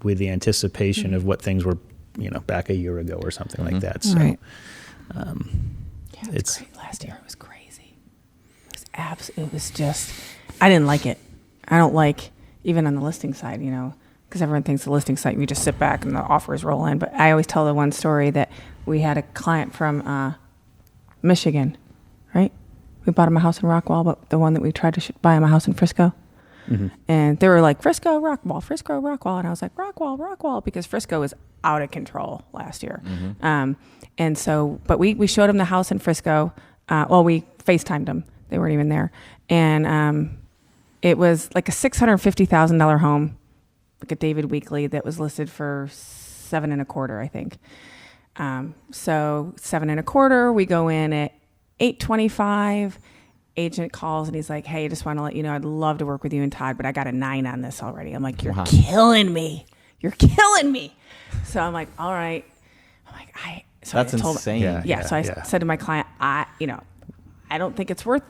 with the anticipation of what things were, back a year ago or something like that. So, it's great. Last year it was crazy. It was just, I didn't like it. I don't like, even on the listing side, because everyone thinks the listing site, you just sit back and the offers roll in. But I always tell the one story that we had a client from Michigan, right? We bought him a house in Rockwall, but the one that we tried to buy him a house in Frisco. Mm-hmm. And they were like, Frisco, Rockwall. And I was like, Rockwall, because Frisco was out of control last year. Mm-hmm. And so, but we showed him the house in Frisco. We FaceTimed them. They weren't even there. And it was like a $650,000 home, like a David Weekley that was listed for $7.25, I think. So $7.25, we go in at $825. Agent calls and he's like, hey, just want to let you know, I'd love to work with you and Todd, but I got a 9 on this already. I'm like, you're killing me. So I'm like, all right. That's insane. So I said to my client, I don't think it's worth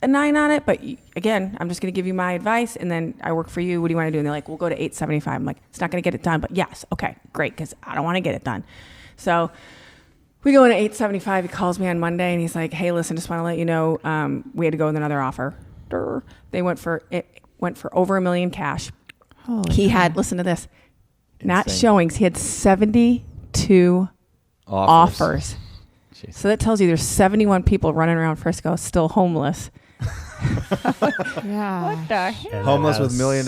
a 9 on it, but again, I'm just going to give you my advice. And then I work for you. What do you want to do? And they're like, we'll go to $875. I'm like, it's not going to get it done, but yes. Okay, great. Cause I don't want to get it done. So we go in at $875. He calls me on Monday and he's like, hey, listen, just want to let you know, we had to go with another offer. They went for over $1 million cash. He had, listen to this, not showings. He had 72 offers. So that tells you there's 71 people running around Frisco still homeless. Yeah. What the hell? Homeless with $1 million.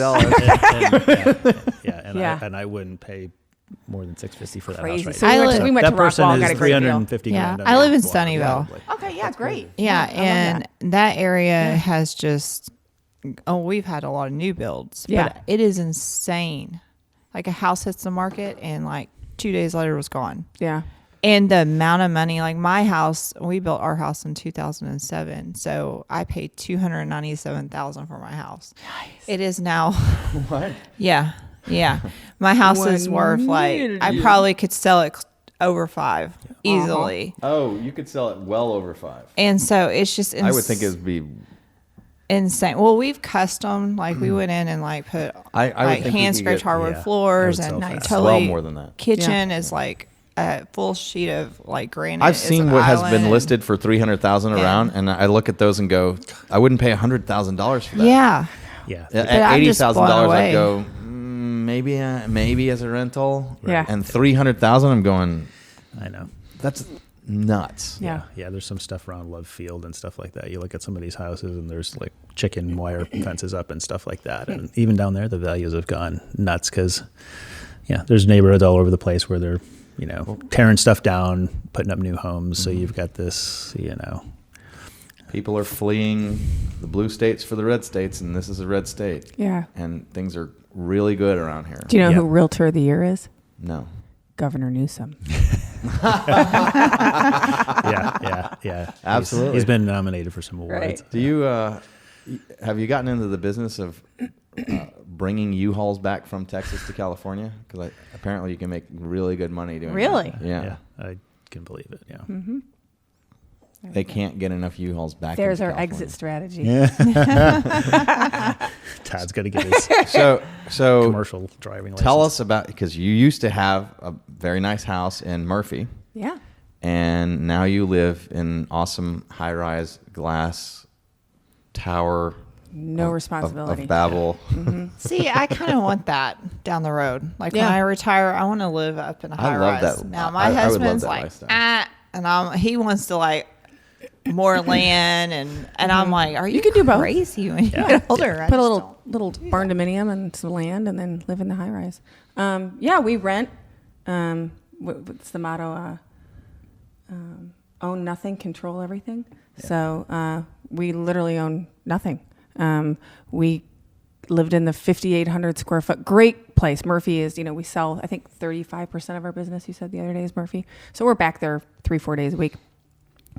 And I wouldn't pay more than $650 for that Crazy. house. So Right we went to Rockwall, got a great deal. $350 Yeah, grand. I live in Sunnyvale. Okay, yeah, great. Yeah, and that area has just, we've had a lot of new builds. Yeah. But it is insane. Like a house hits the market and like 2 days later it was gone. Yeah. And the amount of money, like my house, we built our house in 2007. So I paid $297,000 for my house. Nice. It is now. What? Yeah. Yeah. My house is worth I probably could sell it over 5 easily. Oh, you could sell it well over 5. And so it's just I would think it would be. insane. Well, we've custom, we went in and put I would think you hand could scratch get- hardwood yeah, floors I would and sell fast. totally Well more than that. kitchen is a full sheet of granite. I've It's seen an what has island been and- listed for 300,000 around, and I look at those and go, I wouldn't pay $100,000 for that. Yeah. Yeah. At I'm just blown $80,000, away. I'd go maybe as a rental. Yeah. And 300,000, I'm going. I know. That's nuts. Yeah. Yeah, there's some stuff around Love Field and stuff like that. You look at some of these houses and there's chicken wire fences up and stuff like that. And even down there, the values have gone nuts because, there's neighborhoods all over the place where they're, tearing stuff down, putting up new homes. So you've got this, People are fleeing the blue states for the red states, and this is a red state. Yeah. And things are really good around here. Do you know Yeah. who Realtor of the Year is? No. Governor Newsom. Yeah. Absolutely. He's been nominated for some awards. Right. Do you have you gotten into the business of bringing U-Hauls back from Texas to California? Because apparently you can make really good money doing Really? that. Yeah. Yeah, I can believe it. Yeah. Mm-hmm. They can't get enough U-Hauls back. There's into our California. exit strategy. Todd's got to get his So commercial driving license. tell us about, because you used to have a very nice house in Murphy, Yeah. and now you live in an awesome high-rise glass tower. No responsibility. Of Babel. See, I kind of want that down the road. When Yeah. I retire, I want to live up in a high I love rise. that. Now, I my would love husband's that like, lifestyle. and he wants to more land, and I'm like, are you can do both. crazy when you get older? I Put a just little barn dominium and some land, and then live in the high rise. We rent. What's the motto? Own nothing, control everything. Yeah. So we literally own nothing. We lived in the 5,800 square foot, great place. Murphy is, we sell, I think 35% of our business, you said the other day, is Murphy. So we're back there 3-4 days a week,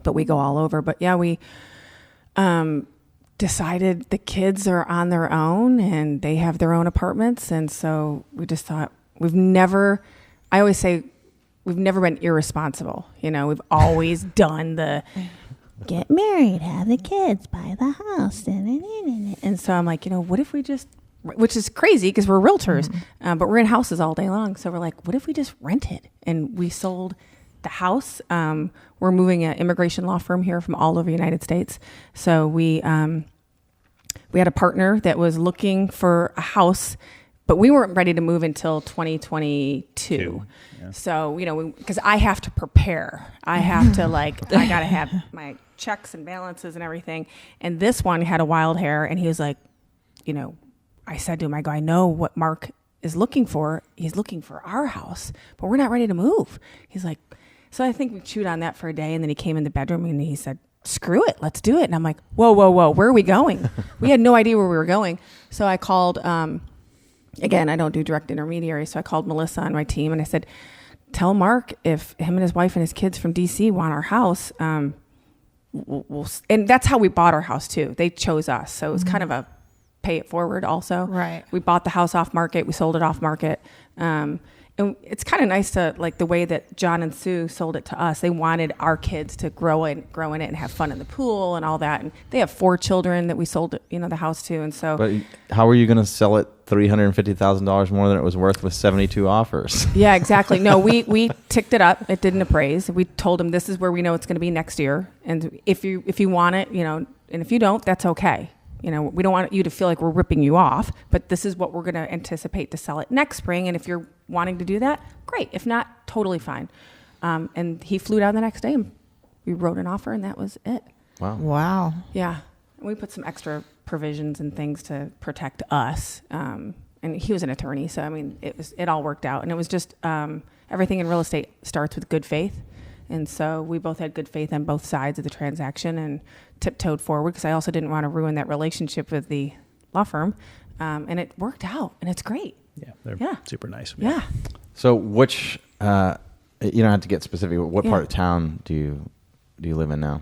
but we go all over. But yeah, we decided the kids are on their own and they have their own apartments. And so we just thought I always say we've never been irresponsible. We've always done the get married, have the kids, buy the house. And so I'm like, what if we just, which is crazy because we're realtors, but we're in houses all day long. So we're like, what if we just rented? And we sold the house. We're moving an immigration law firm here from all over the United States. So we had a partner that was looking for a house, but we weren't ready to move until 2022. Yeah. So, because I have to prepare. I have to I got to have my checks and balances and everything. And this one had a wild hair, and he was like, I said to him, I know what Mark is looking for. He's looking for our house, but we're not ready to move. He's like, so I think we chewed on that for a day, and then he came in the bedroom and he said, screw it, let's do it. And I'm like, whoa, where are we going? We had no idea where we were going. So I called, again, I don't do direct intermediary. So I called Melissa on my team and I said, tell Mark if him and his wife and his kids from DC want our house. We'll, and that's how we bought our house too. They chose us. So it was kind of a pay it forward also. Right. We bought the house off market. We sold it off market. And it's kind of nice to the way that John and Sue sold it to us. They wanted our kids to grow in it and have fun in the pool and all that. And they have 4 children that we sold, the house to. And so, But how are you going to sell it $350,000 more than it was worth with 72 offers? yeah, exactly. No, we ticked it up. It didn't appraise. We told them this is where we know it's going to be next year. And if you want it, and if you don't, that's okay. We don't want you to feel like we're ripping you off, but this is what we're going to anticipate to sell it next spring. And if you're wanting to do that, great. If not, totally fine. And he flew down the next day and we wrote an offer and that was it. Wow. Yeah. And we put some extra provisions and things to protect us. And he was an attorney. So, it all worked out. And it was just everything in real estate starts with good faith. And so we both had good faith on both sides of the transaction and tiptoed forward because I also didn't want to ruin that relationship with the law firm. And it worked out and it's great. Yeah, they're super nice. Yeah. So which, you don't have to get specific, but what part of town do you live in now?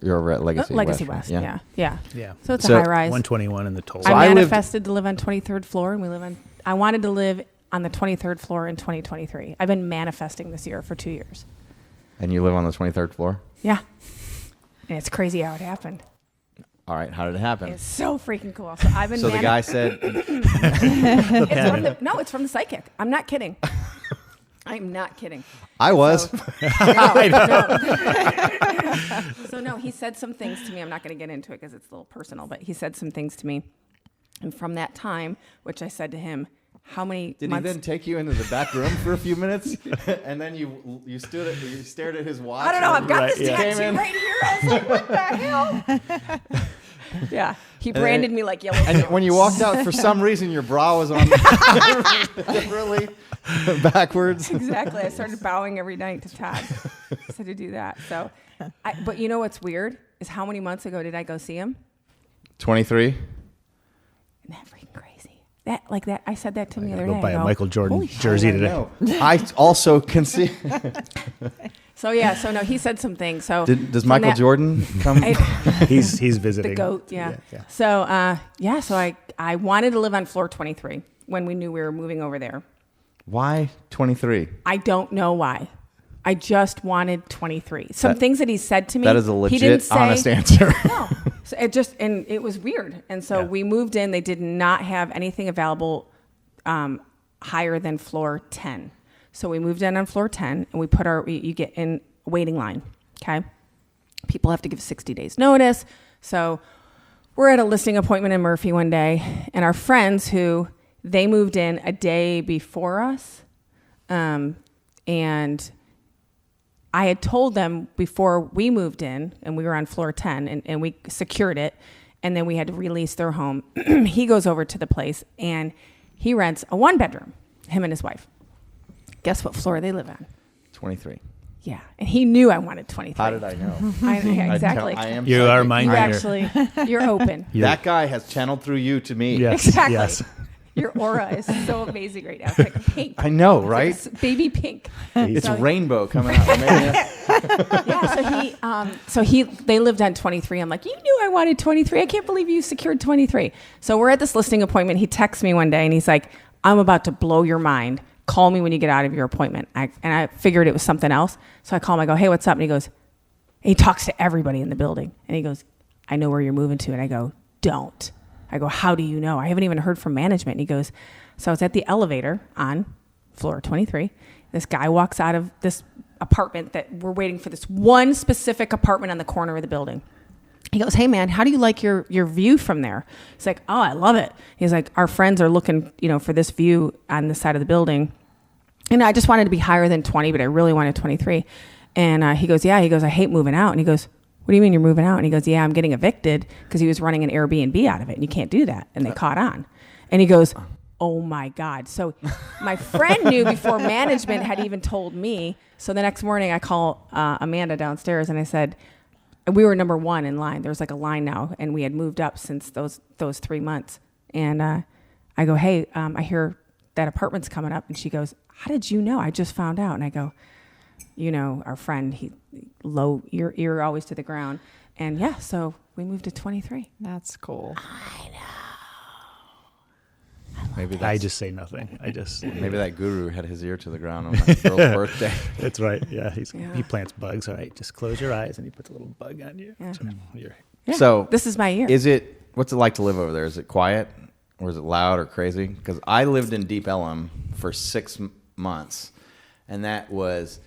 You're over at Legacy West. Legacy West. Yeah. Yeah. So it's a high rise. 121 in the toll. I manifested to live on 23rd floor and we live on I wanted to live on the 23rd floor in 2023. I've been manifesting this year for 2 years. And you live on the 23rd floor? Yeah. And it's crazy how it happened. All right. How did it happen? It's so freaking cool. So I've been So the guy said, it's from the psychic. I'm not kidding. I'm not kidding. I was. So no, he said some things to me. I'm not going to get into it because it's a little personal, but he said some things to me. And from that time, which I said to him, how many Did months? he then take you into the back room for a few minutes, and then you stared at his watch? I don't know. I've got Right, this yeah. tattoo right here. I was like, what the hell? Yeah, he branded me like yellow. And when you walked out, for some reason, your bra was on really backwards. Exactly. I started bowing every night to Todd. I said to do that. So, but you know what's weird is how many months ago did I go see him? 23. Isn't that freaking crazy? That I said that to him the other Go day. buy I a go, Michael Jordan "Holy shit." jersey I today. know. I also can see. So no, he said some things. So Does from Michael that- Jordan come? He's visiting. the goat? Yeah. Yeah. So I wanted to live on floor 23 when we knew we were moving over there. Why 23? I don't know why. I just wanted 23. Some things that he said to me. That is a he didn't legit, say, honest answer. No. So it was weird. And so we moved in. They did not have anything available higher than floor 10. So we moved in on floor 10 and we put you get in a waiting line. Okay. People have to give 60 days notice. So we're at a listing appointment in Murphy one day, and our friends they moved in a day before us. And I had told them before we moved in, and we were on floor 10, and we secured it, and then we had to release their home. He goes over to the place, and he rents a 1-bedroom, him and his wife. Guess what floor they live on? 23. Yeah, and he knew I wanted 23. How did I know? Yeah, exactly. I am. You psychic. are You minder. actually, you're open. That guy has channeled through you to me. Yes. Exactly. Yes. Your aura is so amazing right now. It's like pink. I know, It's like right? baby pink. It's So- rainbow coming out. Yeah, they lived on 23. I'm like, you knew I wanted 23. I can't believe you secured 23. So we're at this listing appointment. He texts me one day and he's like, I'm about to blow your mind. Call me when you get out of your appointment. And I figured it was something else. So I call him. I go, hey, what's up? And he goes, he talks to everybody in the building. And he goes, I know where you're moving to. And I go, don't. I go, how do you know? I haven't even heard from management. And he goes, so I was at the elevator on floor 23. This guy walks out of this apartment that we're waiting for, this one specific apartment on the corner of the building. He goes, hey man, how do you like your view from there? He's like, oh, I love it. He's like, our friends are looking, for this view on the side of the building. And I just wanted to be higher than 20, but I really wanted 23. And he goes, yeah. He goes, I hate moving out. And he goes, what do you mean you're moving out? And he goes, yeah, I'm getting evicted because he was running an Airbnb out of it. And you can't do that. And they caught on. And he goes, oh my God. So my friend knew before management had even told me. So the next morning I call Amanda downstairs and I said, we were number 1 in line. There's like a line now. And we had moved up since those 3 months. And I go, hey, I hear that apartment's coming up. And she goes, how did you know? I just found out. And I go, our friend, you're always to the ground. And yeah, so we moved to 23. That's cool. Maybe I just say nothing. maybe that guru had his ear to the ground on my girl's birthday. That's right. Yeah. He Yeah. plants bugs. All right. Just close your eyes and he puts a little bug on you. Yeah. So you're, Yeah, So this is my year. What's it like to live over there? Is it quiet or is it loud or crazy? Because I lived in Deep Ellum for 6 months, and that was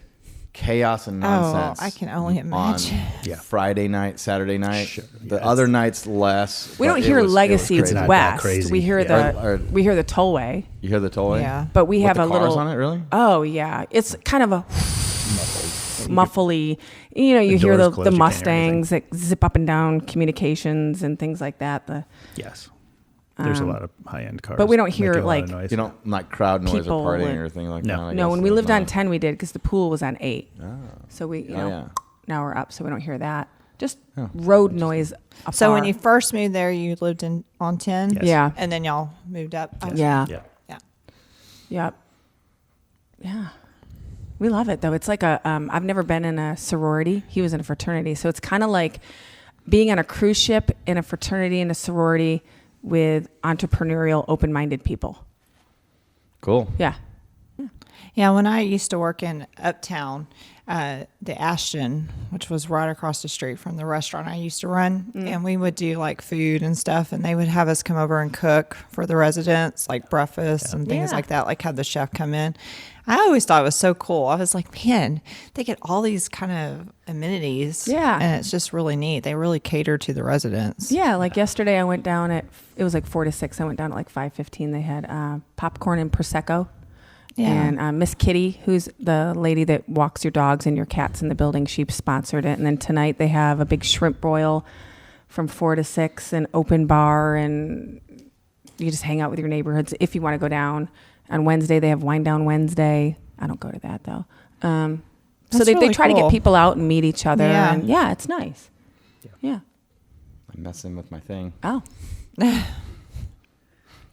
chaos and nonsense. I can only imagine. On Yeah. Friday night, Saturday night. Sure. The Yeah, other nights less. We but don't it hear was Legacy crazy. not that West. crazy. We hear Yeah. we hear the tollway, You hear the tollway? Yeah. but we With have the a cars little on it, really? Oh yeah, it's kind of a muffly. You The hear doors the closed, you can't hear Mustangs that zip up and down communications and things like that. yes. There's a lot of high-end cars. but we don't hear, making a lot of like, noise. You don't like crowd noise People or partying and- or anything like No. that? I no, guess when we there's lived on not. 10, we did because the pool was on 8. Oh. So we, Yeah. now we're up, so we don't hear that. Just road noise. Afar. So when you first moved there, you lived on 10? Yes. yeah, And then y'all moved up? yeah, Yeah. Yeah. yep, yeah. We love it though. It's like I've never been in a sorority. He was in a fraternity, so it's kind of like being on a cruise ship in a fraternity and a sorority with entrepreneurial, open-minded people. Cool. Yeah. Yeah, when I used to work in Uptown, the Ashton, which was right across the street from the restaurant I used to run, and we would do like food and stuff, and they would have us come over and cook for the residents, like breakfast and things Yeah. like that, like have the chef come in. I always thought it was so cool. I was like, man, they get all these kind of amenities. Yeah. And it's just really neat. They really cater to the residents. Yeah, like yesterday I went down it was like 4 to 6. I went down at like 5:15. They had popcorn and Prosecco. Yeah. And Miss Kitty, who's the lady that walks your dogs and your cats in the building, she sponsored it. And then tonight they have a big shrimp broil from 4 to 6, an open bar, and you just hang out with your neighborhoods if you want to go down. On Wednesday they have Wine Down Wednesday. I don't go to that though. So That's they really try to cool. get people out and meet each other. Yeah. And yeah, it's nice. Yeah. I'm messing with my thing. Oh.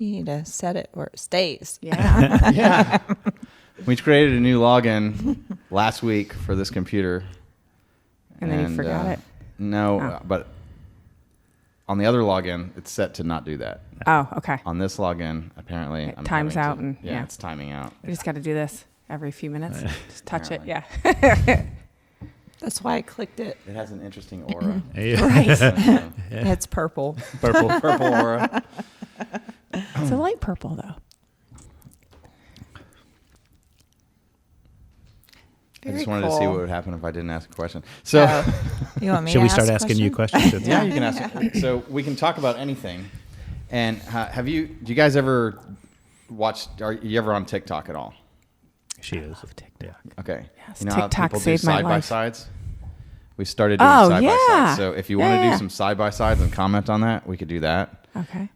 You need to set it where it stays. Yeah. Yeah. We created a new login last week for this computer. And then you forgot it. No, Oh. but on the other login, it's set to not do that. Oh, okay. On this login, apparently, It I'm times having out to- and- yeah, yeah. it's timing out. You just got to do this every few minutes. Just touch it. Apparently. Yeah. That's why I clicked it. It has an interesting aura. Right. It's purple. Purple aura. It's a light purple though. I Very just wanted to see cool. what would happen if I didn't ask a question. So, You want me Should to we ask start a asking you question? questions? yeah, you can ask. So we can talk about anything. And do you guys ever watched? Are you ever on TikTok at all? She is. Yeah. Okay. Yes, You know how TikTok people do saved my side by life. sides? We started doing Oh, side by yeah. sides. So if you want to Yeah. do some side by sides and comment on that, we could do that. Okay.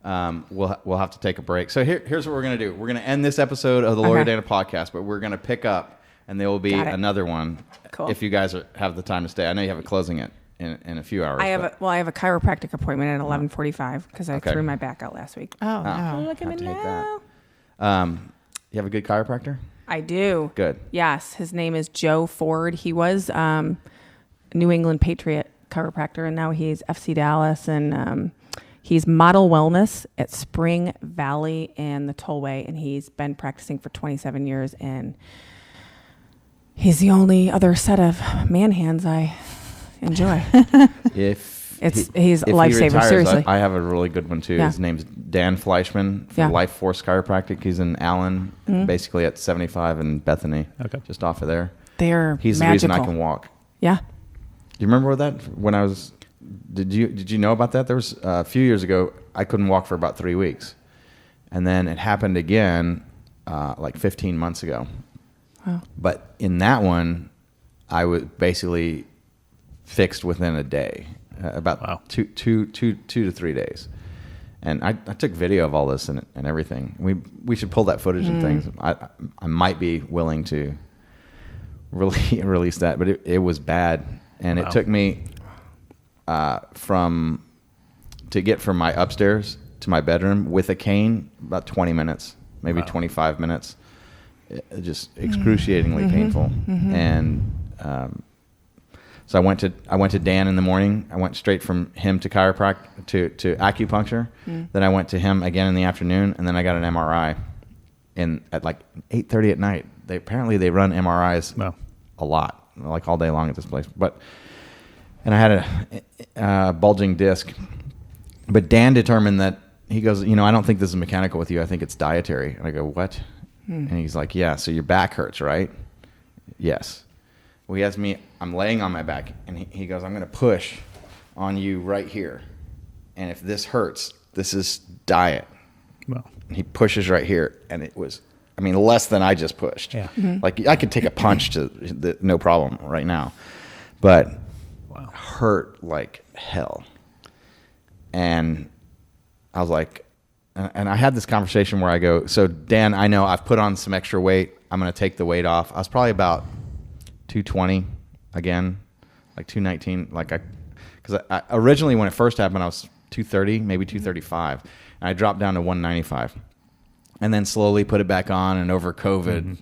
We'll have to take a break. So here's what we're gonna do. We're gonna end this episode of the Lawyer Okay. Dana podcast, but we're gonna pick up, and there will be Got it. another one Cool. if you guys have the time to stay. I know you have a closing it in a few hours. I have but- I have a chiropractic appointment at 11:45 because I Okay. threw my back out last week. Oh, no. Look at me have to hate now. that. You have a good chiropractor? I do. Good. Yes, his name is Joe Ford. He was New England Patriot chiropractor, and now he's FC Dallas, and he's Model Wellness at Spring Valley and the Tollway, and he's been practicing for 27 years, and he's the only other set of man hands I enjoy. He's a lifesaver, retires, seriously. I have a really good one too. Yeah. His name's Dan Fleischman from Yeah. Life Force Chiropractic. He's in Allen, basically at 75 and Bethany, Okay. just off of there. They're He's magical. the reason I can walk. Yeah. Do you remember that when I was? Did you know about that? There was a few years ago. I couldn't walk for about 3 weeks, and then it happened again, like 15 months ago. Wow. But in that one, I was basically fixed within a day, about Wow. two to 3 days. And I took video of all this and everything. We should pull that footage and things. I might be willing to really release that, but it was bad, and Wow. it took me to get from my upstairs to my bedroom with a cane about 20 minutes, maybe Wow. 25 minutes. Just excruciatingly painful, and so I went to Dan in the morning. I went straight from him to chiropractic to acupuncture. Then I went to him again in the afternoon, and then I got an MRI at like 8:30 at night. They run MRIs Wow. a lot, like all day long at this place. And I had a bulging disc, but Dan determined that he goes, I don't think this is mechanical with you. I think it's dietary. And I go, what? And he's like, yeah, so your back hurts, right? Yes. Well, he has me, I'm laying on my back, and he goes, I'm going to push on you right here. And if this hurts, this is diet. Well, And he pushes right here, and it was, less than I just pushed. Yeah. Like, I could take a punch no problem right now. But wow. hurt like hell. And I was like, and I had this conversation where I go, so Dan, I know I've put on some extra weight. I'm going to take the weight off. I was probably about 220 again, like 219. Because I originally, when it first happened, I was 230, maybe 235. And I dropped down to 195. And then slowly put it back on. And over COVID,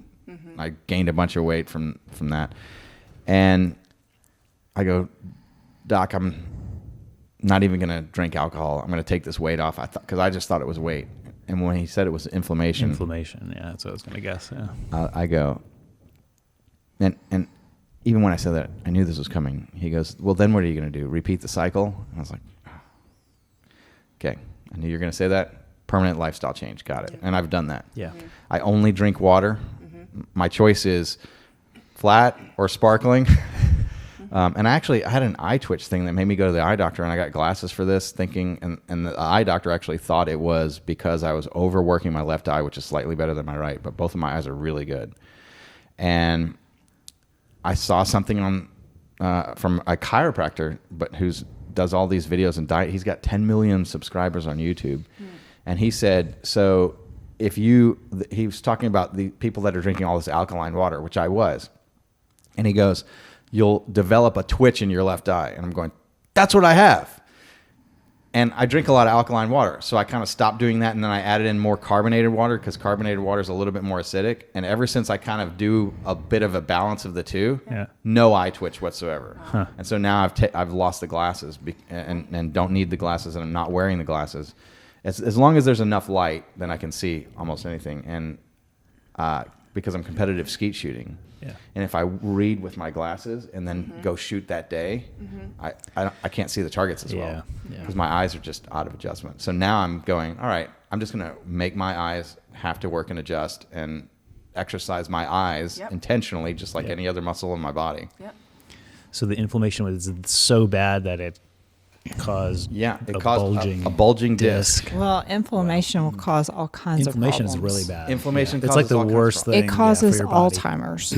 I gained a bunch of weight from that. And I go, Doc, I'm not even going to drink alcohol. I'm going to take this weight off. Because I just thought it was weight. And when he said it was inflammation, Yeah, that's what I was going to guess. Yeah. I go, and even when I said that, I knew this was coming. He goes, well, then what are you going to do? Repeat the cycle? And I was like, okay, I knew you were going to say that. Permanent lifestyle change. Got it. And I've done that. Yeah. I only drink water. My choice is flat or sparkling. And I had an eye twitch thing that made me go to the eye doctor, and I got glasses for this thinking, and the eye doctor actually thought it was because I was overworking my left eye, which is slightly better than my right, but both of my eyes are really good. And I saw something on from a chiropractor, but does all these videos and diet. He's got 10 million subscribers on YouTube. And he said, so he was talking about the people that are drinking all this alkaline water, which I was. And he goes, you'll develop a twitch in your left eye. And I'm going, that's what I have. And I drink a lot of alkaline water. So I kind of stopped doing that. And then I added in more carbonated water because carbonated water is a little bit more acidic. And ever since I kind of do a bit of a balance of the two, no eye twitch whatsoever. Huh. And so now I've lost the glasses and don't need the glasses, and I'm not wearing the glasses. As long as there's enough light, then I can see almost anything. And because I'm competitive skeet shooting. Yeah. And if I read with my glasses and then go shoot that day, I can't see the targets as well because my eyes are just out of adjustment. So now I'm going, all right, I'm just going to make my eyes have to work and adjust and exercise my eyes intentionally, just like any other muscle in my body. Yep. So the inflammation was so bad that it caused a bulging disc. Well, inflammation will cause all kinds of problems. Inflammation is really bad. Inflammation it's like the worst thing. It causes for your body. Alzheimer's.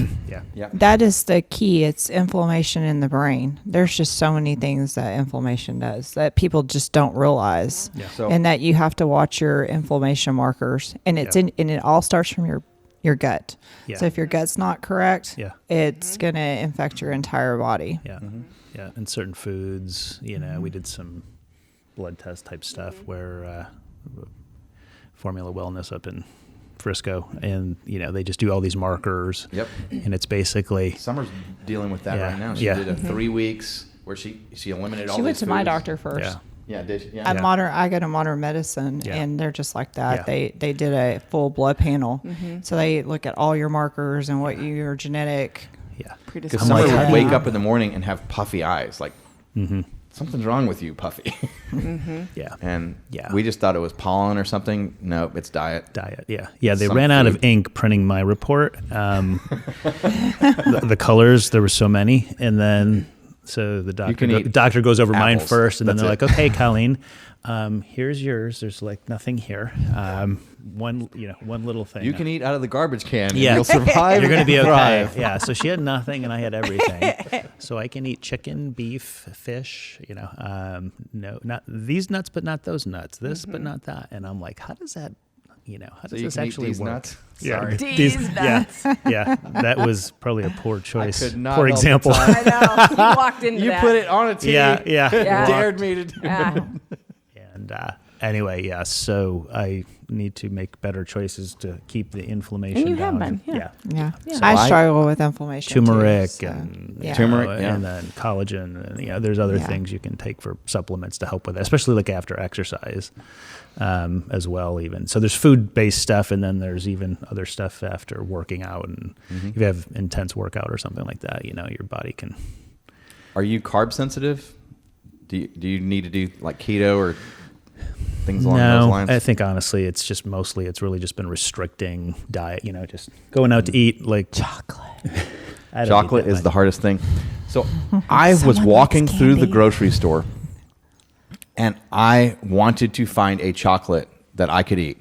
Yeah. That is the key. It's inflammation in the brain. There's just so many things that inflammation does that people just don't realize. Yeah. And that you have to watch your inflammation markers. And and it all starts from your gut. Yeah. So if your gut's not correct, it's going to infect your entire body. Yeah. Yeah, and certain foods, we did some blood test type stuff where Formula Wellness up in Frisco, and they just do all these markers. Yep. And it's basically Summer's dealing with that right now. She did a 3 weeks where she eliminated all these She went to foods. my doctor first. Yeah, did she? Yeah. I go to Modern Medicine, and they're just like that. Yeah. They did a full blood panel, so they look at all your markers and what your genetic. Yeah, because Summer would wake up in the morning and have puffy eyes, like something's wrong with you, Puffy. Yeah, and we just thought it was pollen or something. Nope, it's diet. Yeah. They ran out of ink printing my report. The colors, there were so many, and then so the doctor goes over mine first, and then they're like, "Okay, Colleen, here's yours. There's like nothing here. One little thing. You can eat out of the garbage can. And you'll survive. You're going to be okay." Yeah. So she had nothing, and I had everything. So I can eat chicken, beef, fish. No, not these nuts, but not those nuts. This, but not that. And I'm like, how does that? How does this actually work? Nuts? Sorry. These nuts. Yeah. That was probably a poor choice. I could not poor example. I know. You walked into that. You put it on a TV. Yeah. Dared me to do it. And anyway, so I need to make better choices to keep the inflammation and you down. have been. Yeah. So I struggle with inflammation. Turmeric too, and and then collagen, and there's other things you can take for supplements to help with that, especially like after exercise, as well. Even so, there's food-based stuff, and then there's even other stuff after working out, and if you have intense workout or something like that, your body can. Are you carb sensitive? Do you need to do like keto or things along those lines? I think honestly, it's really just been restricting diet. Just going out to eat like chocolate. Chocolate is the hardest thing. So I was walking through the grocery store, and I wanted to find a chocolate that I could eat.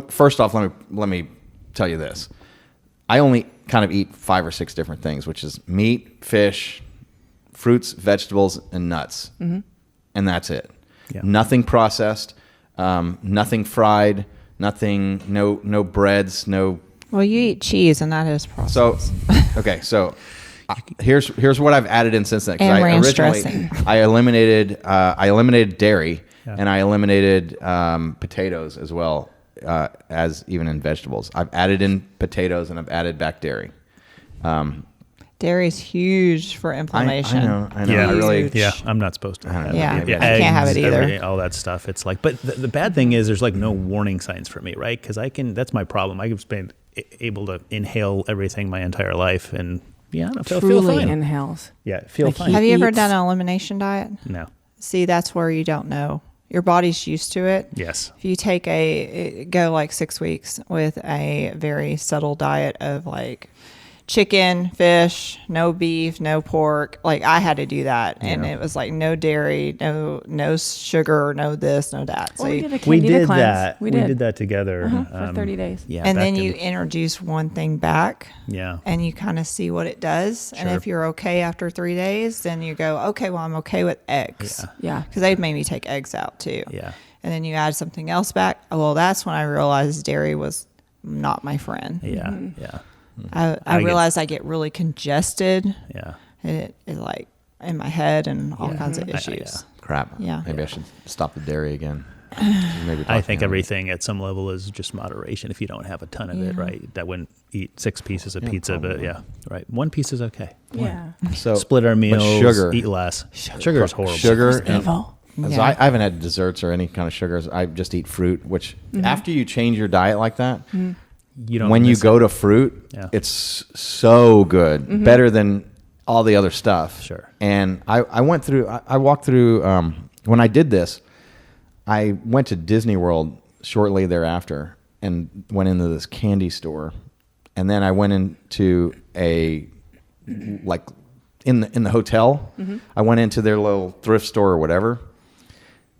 First off, let me tell you this. I only kind of eat 5 or 6 different things, which is meat, fish, fruits, vegetables, and nuts. And that's it. Yeah. Nothing processed, nothing fried, no breads, no. Well, you eat cheese, and that is processed. So here's what I've added in since then. And ranch dressing. I eliminated dairy, and I eliminated potatoes as well, as even in vegetables. I've added in potatoes, and I've added back dairy. Dairy's huge for inflammation. I know. Yeah, I really. Huge. Yeah, I'm not supposed to. I don't have know. Yeah, Maybe I can't have it either. everything, all that stuff. It's like, but the bad thing is there's like no warning signs for me, right? Because that's my problem. I've been able to inhale everything my entire life, and I don't feel Truly fine. inhales. Yeah, feel Like fine. Have you ever eats- done an elimination diet? No. See, that's where you don't know. Your body's used to it. Yes. If you take go like 6 weeks with a very subtle diet of like chicken, fish, no beef, no pork. Like I had to do that, and it was like no dairy, no sugar, no this, no that. So Well, we you- did a We candida did cleanse. that. We did did that together for 30 days. Yeah, and back then in- you introduce one thing back, Yeah. and you kind of see what it does. And Sure. if you're okay after 3 days, then you go, okay, well, I'm okay with eggs. Yeah. Because they've made me take eggs out too. Yeah. And then you add something else back. Well, that's when I realized dairy was not my friend. Yeah. Yeah. I I get- realized I get really congested. Yeah. And it is like in my head and all kinds of Yeah. issues. Crap. Yeah. Maybe I should stop the dairy again. Maybe I talk think to him. everything at some level is just moderation. If you don't have a ton of it, right? That wouldn't eat 6 pieces of pizza, but right. 1 piece is okay. Yeah. So Split our but meals, sugar, eat less. Sugar is horrible. Sugar. and- Evil. So Yeah. I haven't had desserts or any kind of sugars. I just eat fruit. Which after you change your diet like that, You don't when you miss go it. to fruit, Yeah. it's so good, better than all the other stuff. Sure. And I went through. I walked through. When I did this, I went to Disney World shortly thereafter and went into this candy store, and then I went into a like in the hotel. I went into their little thrift store or whatever.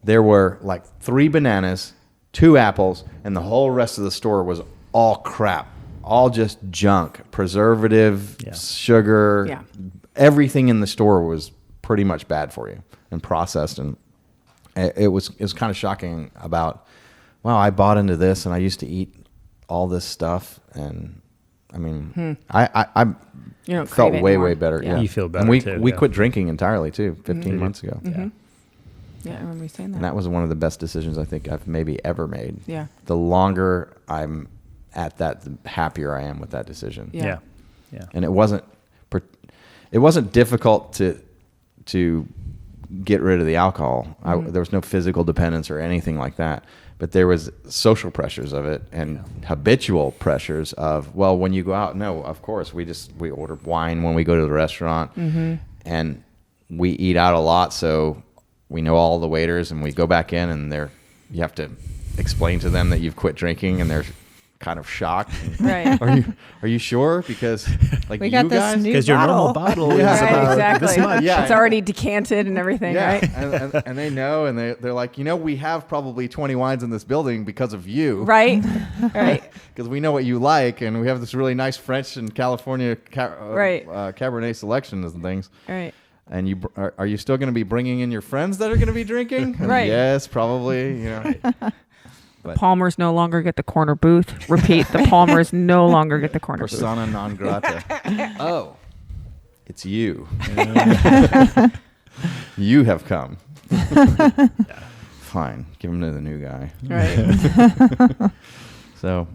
There were like 3 bananas, 2 apples, and the whole rest of the store was all crap, all just junk, preservative, Yeah. sugar. Yeah. Everything in the store was pretty much bad for you and processed, and it was kind of shocking about, wow, I bought into this and I used to eat all this stuff, and I mean, I You don't felt crave it way anymore. better. Yeah. Yeah, You feel And better, we too, we yeah. quit drinking entirely too, 15 months ago. Yeah. Yeah, I remember you saying that. And that was one of the best decisions I think I've maybe ever made. Yeah. The longer I'm at that, the happier I am with that decision. Yeah. Yeah. Yeah. And it wasn't difficult to get rid of the alcohol. There was no physical dependence or anything like that. But there was social pressures of it and habitual pressures of, well, when you go out, no, of course, we order wine when we go to the restaurant, and we eat out a lot, so we know all the waiters, and we go back in, and you have to explain to them that you've quit drinking, and they're kind of shocked. Right. Are you sure? Because like We you got this guys, new Because your normal bottle Yeah. is Right, about exactly. this much. Yeah. It's already decanted and everything, yeah, right? and they know, and they're like, we have probably 20 wines in this building because of you, Right. Right. Because we know what you like, and we have this really nice French and California Right. Cabernet selections and things. Right. And are you still going to be bringing in your friends that are going to be drinking? Right. Yes, probably. Palmers no longer get the corner booth. Repeat, the Palmers no longer get the corner booth. Persona non grata. Oh, it's you. You have come. Fine, give him to the new guy. Right. So,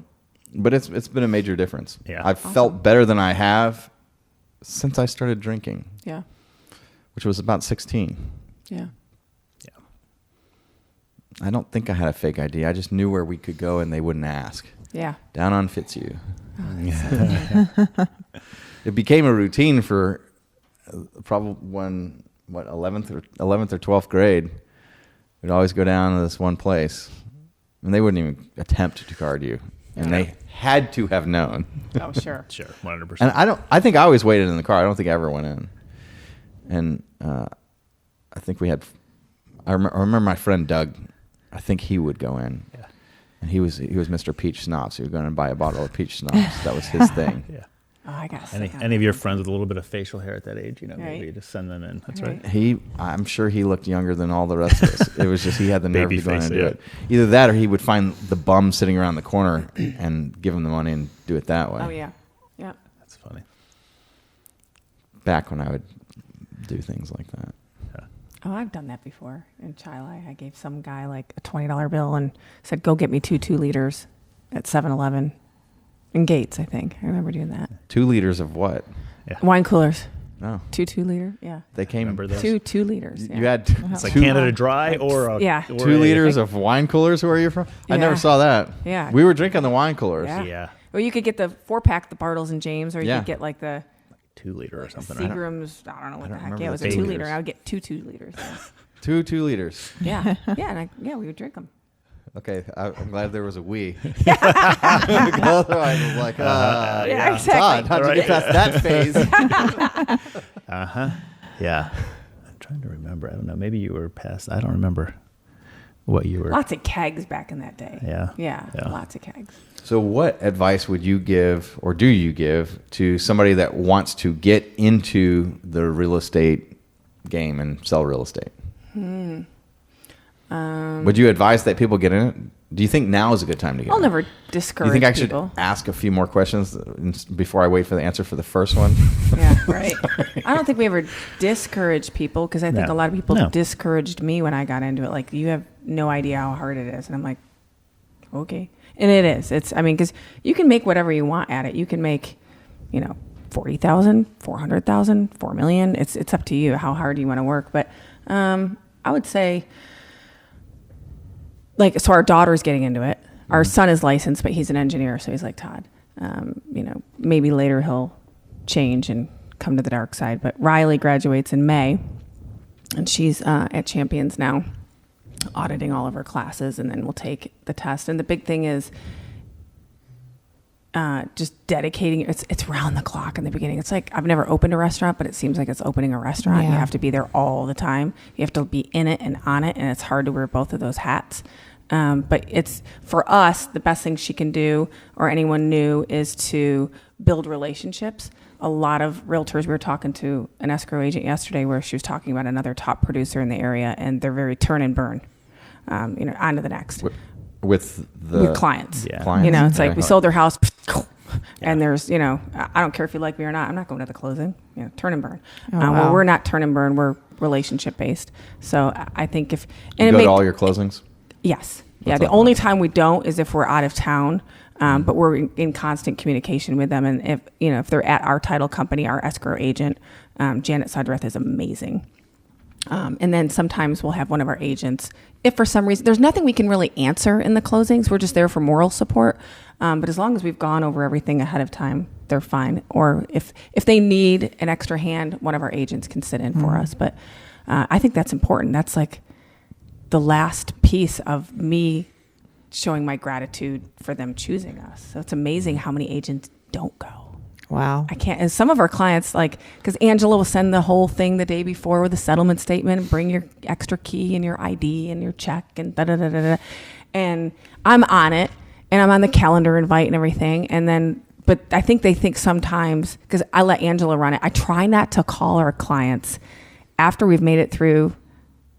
but it's been a major difference. Yeah. I've felt better than I have since I started drinking, Yeah. which was about 16. Yeah. I don't think I had a fake ID. I just knew where we could go and they wouldn't ask. Yeah. Down on Fitzhugh. It became a routine for probably 11th or 12th grade. We'd always go down to this one place, and they wouldn't even attempt to card you, and they had to have known. Oh, sure. Sure, 100%. And I think I always waited in the car. I don't think I ever went in. And I think I remember my friend Doug. I think he would go in. Yeah. And he was Mr. Peach Schnapps. He was going to buy a bottle of Peach Schnapps. That was his thing. Yeah. Oh, I got Any of your friends with a little bit of facial hair at that age, Right. maybe just send them in. That's right. Right. I'm sure he looked younger than all the rest of us. It was just he had the nerve Baby to go in face, and do yeah. it. Either that or he would find the bum sitting around the corner and give him the money and do it that way. Oh, yeah. Yeah. That's funny. Back when I would do things like that. Oh, I've done that before in Chile. I gave some guy like a $20 bill and said, go get me 2 liters. 2 liters at 7-Eleven. In Gates, I think. I remember doing that. 2 liters of what? Yeah. Wine coolers. Oh, 2 2-liter. Yeah. they came. Remember those? 2 liters. Yeah. You had It's like two, Canada Dry or a, Yeah. or 2 a- liters of wine coolers. Where are you from? I never Yeah. saw that. Yeah. We were drinking the wine coolers. Yeah. Yeah. Or you could get the 4-pack, the Bartles and James, or you Yeah. could get like the 2 liter or something. I don't- Seagram's. I don't know what the heck. remember Yeah, it the was a big 2 liter. liters. I would get 2 liters. 2 liters. Yeah. Yeah. And we would drink them. Okay, I'm glad there was a we. Otherwise, I was like, Yeah, exactly. Todd, how'd you get past that phase? Yeah. I'm trying to remember. I don't know. Maybe you were past. I don't remember what you were. Lots of kegs back in that day. Yeah. Yeah. Yeah. Lots of kegs. So, what advice would you give, or do you give, to somebody that wants to get into the real estate game and sell real estate? Would you advise that people get in it? Do you think now is a good time to get I'll in? never Do discourage you think I people. should ask a few more questions before I wait for the answer for the first one? Yeah, right. I don't think we ever discourage people because I think No. a lot of people No. discouraged me when I got into it. Like, you have no idea how hard it is. And I'm like, okay. And it is. Because you can make whatever you want at it. You can make, 40,000, 400,000, 4 million. It's up to you how hard you want to work. But I would say, so our daughter's getting into it. Our son is licensed, but he's an engineer. So he's like, Todd, maybe later he'll change and come to the dark side. But Riley graduates in May, and she's at Champions now, auditing all of her classes, and then we'll take the test. And the big thing is just dedicating. It's round the clock in the beginning. It's like, I've never opened a restaurant, but it seems like it's opening a restaurant. Yeah. You have to be there all the time. You have to be in it and on it, and it's hard to wear both of those hats. But it's, for us, the best thing she can do, or anyone new, is to build relationships. A lot of realtors, we were talking to an escrow agent yesterday where she was talking about another top producer in the area, and they're very turn and burn, on to the next. With clients. Yeah. clients? It's like, Okay. we sold their house, and there's, I don't care if you like me or not, I'm not going to the closing. Turn and burn. Oh, Well, wow. we're not turn and burn, we're relationship based. So I think if, You go to all your closings? yes. Yeah. That's The awesome. only time we don't is if we're out of town. But we're in constant communication with them. And if they're at our title company, our escrow agent, Janet Sudreth is amazing. And then sometimes we'll have one of our agents, if for some reason, there's nothing we can really answer in the closings. We're just there for moral support. But as long as we've gone over everything ahead of time, they're fine. Or if they need an extra hand, one of our agents can sit in for us. But I think that's important. That's like the last piece of me showing my gratitude for them choosing us. So it's amazing how many agents don't go. Wow. I can't. And some of our clients, because Angela will send the whole thing the day before with a settlement statement, and bring your extra key and your ID and your check and da-da-da-da-da. And I'm on it, and I'm on the calendar invite and everything. And then, but I think they think sometimes, because I let Angela run it, I try not to call our clients after we've made it through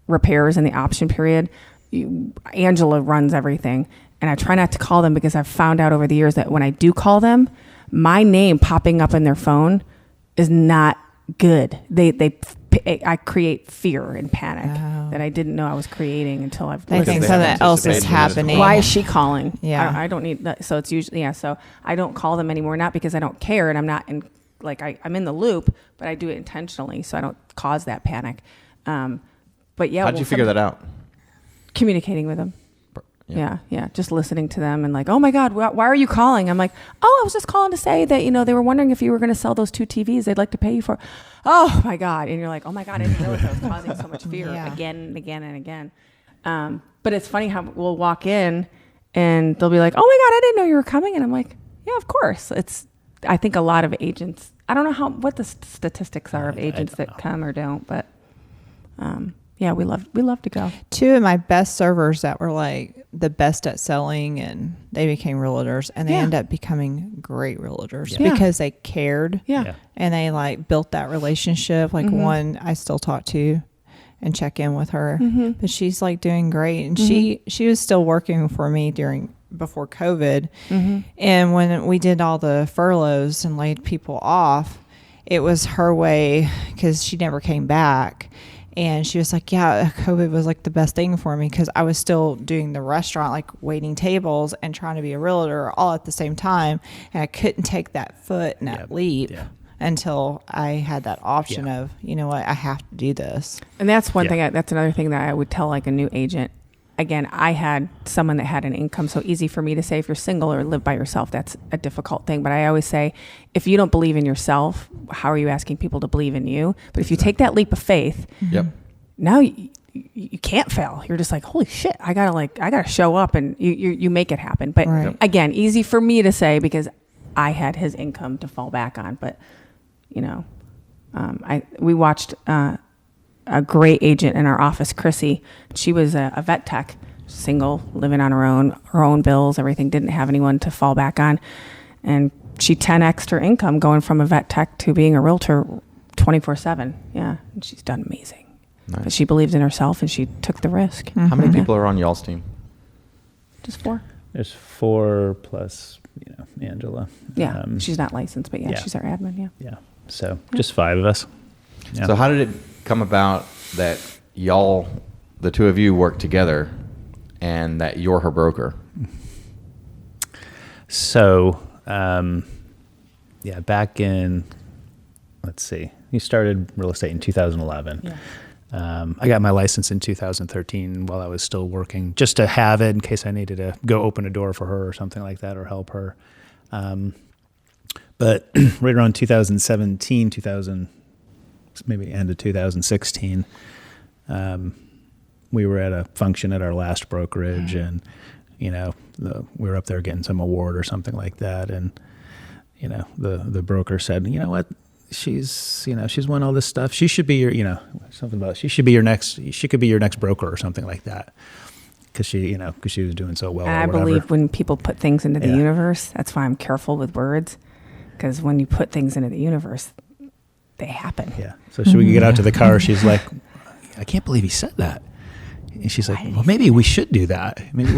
repairs in the option period. Angela runs everything, and I try not to call them because I've found out over the years that when I do call them, my name popping up in their phone is not good. I create fear and panic that I didn't know I was creating until I've They think they something haven't else is anticipated it. happening. why is she calling? Yeah. I don't need that. So it's usually, so I don't call them anymore, not because I don't care and I'm not in, I'm in the loop, but I do it intentionally so I don't cause that panic. But yeah. How'd you figure that out? Communicating with them. Yeah. Just listening to them and oh my God, why are you calling? I'm like, I was just calling to say that, they were wondering if you were going to sell those 2 TVs they'd like to pay you for. Oh my God. And you're like, oh my God, I didn't realize I was causing so much fear again and again and again. But it's funny how we'll walk in and they'll be like, oh my God, I didn't know you were coming. And I'm like, yeah, of course. I think a lot of agents, I don't know what the statistics are of agents that come or don't, but yeah, we love to go. 2 of my best servers that were the best at selling, and they became realtors, and they end up becoming great realtors because they cared. Yeah. And they built that relationship. One I still talk to and check in with her, but she's doing great. And she was still working for me before COVID. And when we did all the furloughs and laid people off, it was her way because she never came back. And she was like, yeah, COVID was the best thing for me because I was still doing the restaurant, waiting tables and trying to be a realtor all at the same time. And I couldn't take that foot and that leap. Yeah. until I had that option Yeah. of, you know what, I have to do this. And that's one Yeah. thing. That's another thing that I would tell like a new agent. Again, I had someone that had an income, so easy for me to say if you're single or live by yourself, that's a difficult thing. But I always say, if you don't believe in yourself, how are you asking people to believe in you? But if you take that leap of faith, Yep. now you can't fail. You're just like, holy shit, I gotta show up, and you make it happen. But Right. again, easy for me to say because I had his income to fall back on. But you know, we watched a great agent in our office, Chrissy. She was a vet tech, single, living on her own bills, everything. Didn't have anyone to fall back on, and she 10x'd her income going from a vet tech to being a realtor 24/7. Yeah, and she's done amazing. Nice. But she believed in herself and she took the risk. How many people are on y'all's team? Just 4. There's 4 plus, Angela. Yeah, she's not licensed, but yeah, yeah. she's our admin. Yeah. Yeah. So just 5 of us. Yeah. So how did it come about that y'all, the two of you, work together, and that you're her broker? So, back in, let's see, you started real estate in 2011. Yeah. I got my license in 2013 while I was still working, just to have it in case I needed to go open a door for her or something like that, or help her. But right around 2017, maybe end of 2016, we were at a function at our last brokerage, and we were up there getting some award or something like that, and the broker said, you know what, she's won all this stuff, she should be your, something about, she could be your next broker or something like that, because she was doing so well. And I or whatever. believe when people put things into the Yeah. universe, that's why I'm careful with words, because when you put things into the universe, they happen. Yeah. So should we get out to the car? She's like, I can't believe he said that. And she's like, well, maybe we should do that. Maybe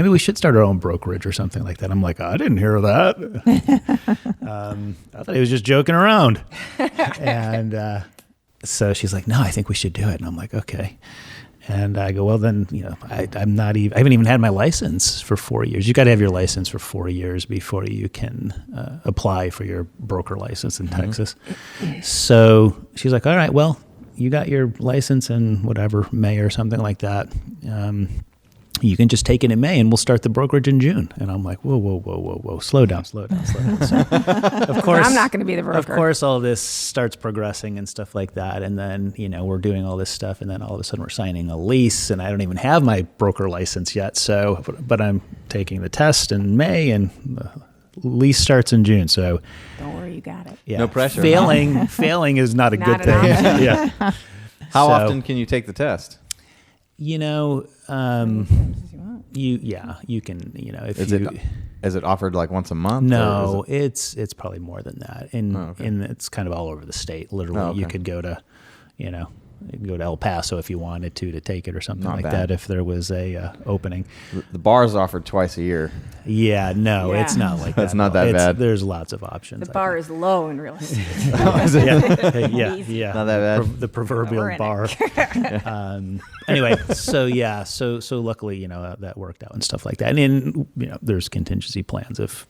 we should start our own brokerage or something like that. I'm like, I didn't hear that. I thought he was just joking around. And so she's like, no, I think we should do it. And I'm like, okay. And I go, well, then, I haven't even had my license for 4 years. You got to have your license for 4 years before you can apply for your broker license in Texas. So she's like, all right, well, you got your license in whatever, May or something like that. You can just take it in May and we'll start the brokerage in June. And I'm like, whoa, slow down. So, of course, I'm not going to be the broker. Of course, all this starts progressing and stuff like that. And then, we're doing all this stuff. And then all of a sudden we're signing a lease, and I don't even have my broker license yet. So, but I'm taking the test in May, and the lease starts in June. So Don't worry, you got it. yeah, No pressure. Failing is not a Not good an thing. option. Yeah. How So- often can you take the test? You can, if Is it offered like once a month? no, or is it's probably more than that. And okay. and it's kind of all over the state. Literally, Oh, okay. you could go to, you can go to El Paso if you wanted to take it or something Not like bad. that if there was a opening. the bar is offered twice a year? Yeah, no, Yeah. it's not like that. That's not at all. that bad. There's lots of options. The bar is low in real estate. yeah. Not that bad. The proverbial We're in bar. Anyway, so luckily, that worked out and stuff like that. And then, there's contingency plans if,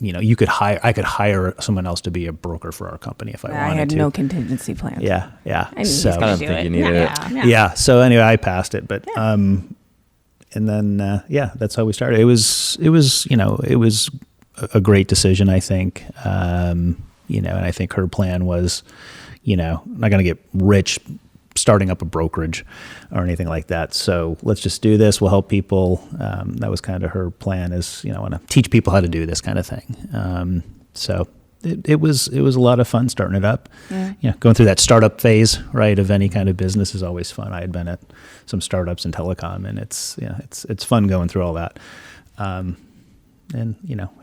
I could hire someone else to be a broker for our company if I wanted I had to. no contingency plans. Yeah. I knew So, he's I gonna don't do think it. you needed it. yeah. So anyway, I passed it, but and then that's how we started. It was a great decision, I think. And I think her plan was, not going to get rich starting up a brokerage or anything like that. So let's just do this. We'll help people. That was kind of her plan, is, I want to teach people how to do this kind of thing. So it was a lot of fun starting it up. Yeah. Going through that startup phase, right, of any kind of business is always fun. I had been at some startups in telecom, and it's fun going through all that. And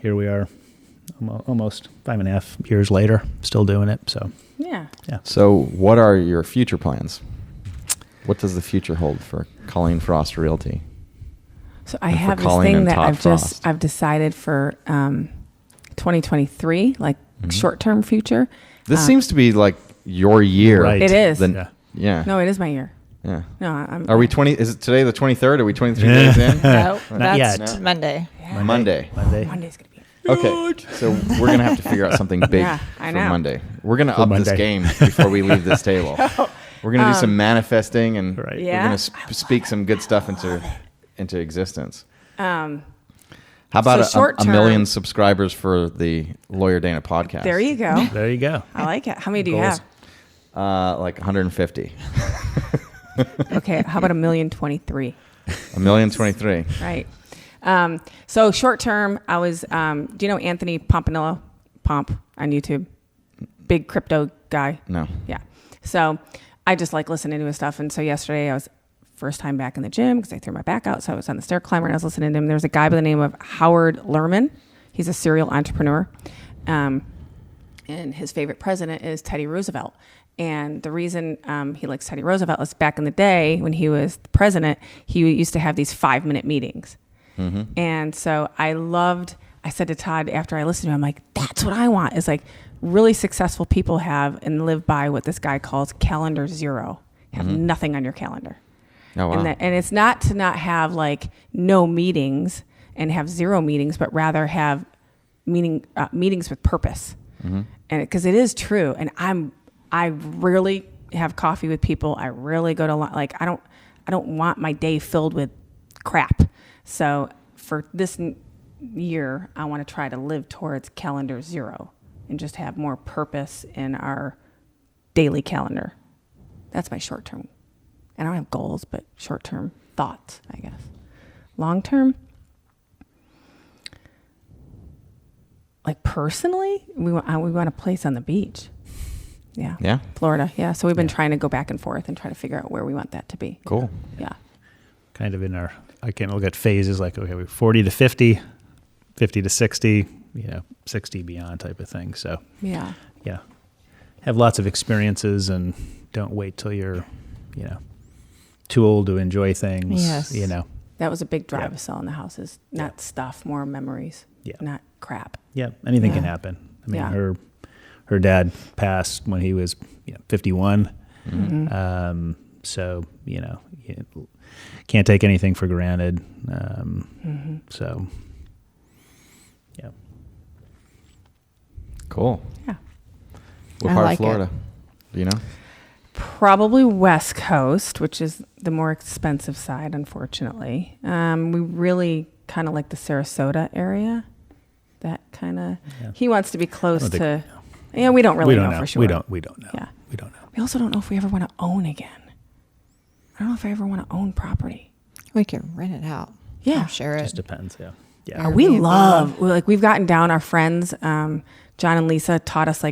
here we are, almost 5.5 years later, still doing it. So Yeah. So what are your future plans? What does the future hold for Colleen Frost Realty? So I And for have this Colleen thing and that Todd Frost. I've decided for 2023, like short-term future. This seems to be like your year. Right. It is. Yeah. No, it is my year. Yeah. No, I'm. Are we 20? Is it today the 23rd? Are we 23 days in? No, Not that's yet. Monday. Monday. Monday. Monday's gonna be. Okay, so we're gonna have to figure out something big Yeah, I for know. Monday. We're gonna up this Monday. game before we leave this table. We're gonna do some manifesting, and Right. we're Yeah. gonna speak some good stuff into existence. Um, How about So short a term- million subscribers for the Lawyer Dana podcast? there you go. There you go. I like it. How many do you Goals. have? Like 150. Okay, how about 1,023,023? 1,023,000. Right. So short term, I was. Do you know Anthony Pompanillo? Pomp on YouTube, big crypto guy. No. Yeah. So I just like listening to his stuff. And so yesterday I was first time back in the gym because I threw my back out. So I was on the stair climber and I was listening to him. There's a guy by the name of Howard Lerman. He's a serial entrepreneur. And his favorite president is Teddy Roosevelt. And the reason he likes Teddy Roosevelt is back in the day when he was the president, he used to have these 5-minute meetings. And so I said to Todd after I listened to him, I'm like, that's what I want, is like really successful people have and live by what this guy calls calendar zero. Have nothing on your calendar. Oh, wow. And it's not to not have like no meetings and have 0 meetings, but rather have meetings with purpose. And because it is true. And I rarely have coffee with people. I rarely go to I don't want my day filled with crap. So for this year, I want to try to live towards calendar zero and just have more purpose in our daily calendar. That's my short term. I don't have goals, but short term thoughts, I guess. Long term, like personally, we want a place on the beach. Yeah. Yeah? Florida. Yeah. So we've been trying to go back and forth and try to figure out where we want that to be. Cool. Yeah. Kind of in our, I can look at phases like, okay, we're 40 to 50, 50 to 60, 60 beyond type of thing. So Yeah. yeah, have lots of experiences and don't wait till you're, too old to enjoy things. Yes. That was a big drive Yeah. of selling the houses. Not stuff, more memories. Yeah. Not crap. Yeah, anything can Yeah. happen. I mean, Yeah. her dad passed when he was 51. So you can't take anything for granted. So yeah, Cool. Yeah. What I part like of Florida? Do you know? Probably West Coast, which is the more expensive side, unfortunately. We really kind of like the Sarasota area. That kind of. Yeah. He wants to be close I don't to. think Yeah, we don't really we don't know, know. for sure. We don't know. Yeah. We don't know. We also don't know if we ever want to own again. I don't know if I ever want to own property. We can rent it out. Yeah. Or share it. Just depends. Yeah. We Airbnb. love, we've gotten down, our friends, John and Lisa taught us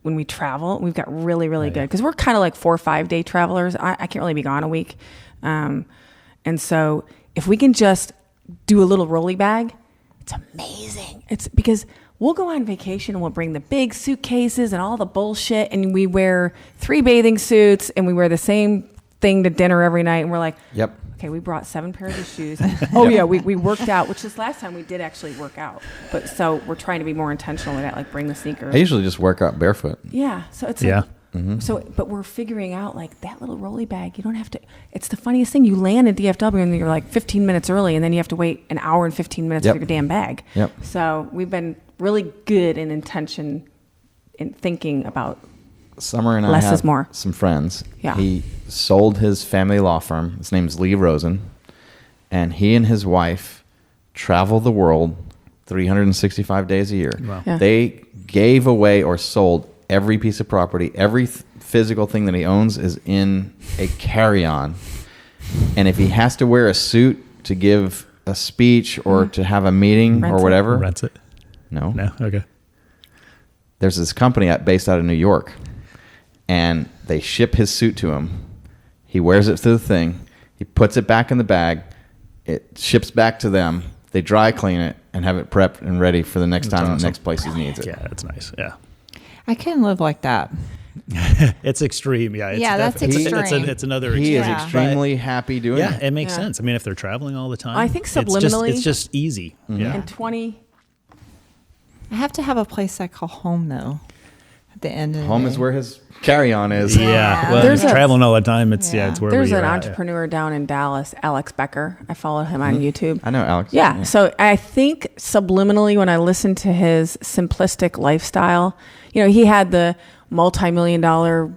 when we travel, we've got really, really good. Because we're kind of like 4 or 5 day travelers. I can't really be gone a week. And so if we can just do a little rolly bag, it's amazing. It's because we'll go on vacation and we'll bring the big suitcases and all the bullshit. And we wear 3 bathing suits and we wear the same thing to dinner every night. And we're like, Yep. okay, we brought 7 pairs of shoes. Oh yeah, we worked out, which this last time we did actually work out. But so we're trying to be more intentional with that, like bring the sneakers. I usually just work out barefoot. Yeah. So it's Yeah. like, so, but we're figuring out like that little rolly bag. You don't have to. It's the funniest thing. You land at DFW and you're like 15 minutes early, and then you have to wait an hour and 15 minutes Yep. for your damn bag. Yep. So we've been really good in intention in thinking about. Summer and I Less have is more. some friends. Yeah. He sold his family law firm. His name's Lee Rosen. And he and his wife travel the world 365 days a year. Wow. Yeah. They gave away or sold every piece of property. Every physical thing that he owns is in a carry-on. And if he has to wear a suit to give a speech or to have a meeting Rents or it. whatever, Rents it. no. No. Okay. There's this company based out of New York, and they ship his suit to him. He wears it to the thing. He puts it back in the bag. It ships back to them. They dry clean it and have it prepped and ready for the next That's time, awesome. the next place he needs it. Yeah, that's nice. Yeah. I can live like that. It's extreme. Yeah. It's Yeah, that's extreme. It's another He extreme. is extremely happy doing Yeah, it. it makes Yeah. sense. I mean, if they're traveling all the time, I think it's just- subliminally- it's just easy. Yeah. And 20. I have to have a place I call home, though. at the end of the Home day. is where his carry-on is. Yeah. Well, There's he's a- traveling all the time. It's Yeah. it's where There's we're an at. entrepreneur down in Dallas, Alex Becker. I follow him on YouTube. I know, Alex. Yeah. So I think subliminally, when I listened to his simplistic lifestyle, he had the multi-million-dollar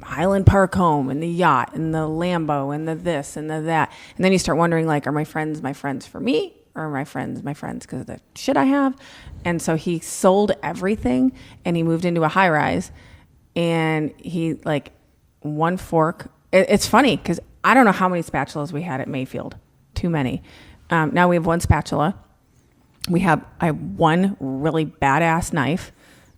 Highland Park home and the yacht and the Lambo and the this and the that. And then you start wondering, like, are my friends for me? Or are my friends because of the shit I have? And so he sold everything and he moved into a high rise and he, like, one fork. It's funny because I don't know how many spatulas we had at Mayfield. Too many. Now we have one spatula. I have one really badass knife,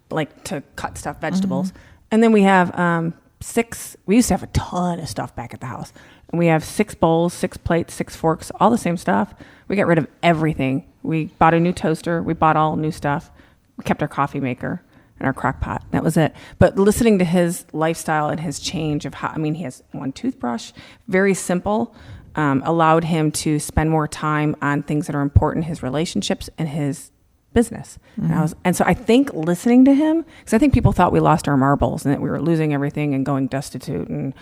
like to cut stuff, vegetables. And then we have 6. We used to have a ton of stuff back at the house. And we have 6 bowls, 6 plates, 6 forks, all the same stuff. We got rid of everything. We bought a new toaster. We bought all new stuff. We kept our coffee maker and our crock pot. That was it. But listening to his lifestyle and his change of he has one toothbrush, very simple, allowed him to spend more time on things that are important, his relationships and his business. And so I think listening to him, because I think people thought we lost our marbles and that we were losing everything and going destitute and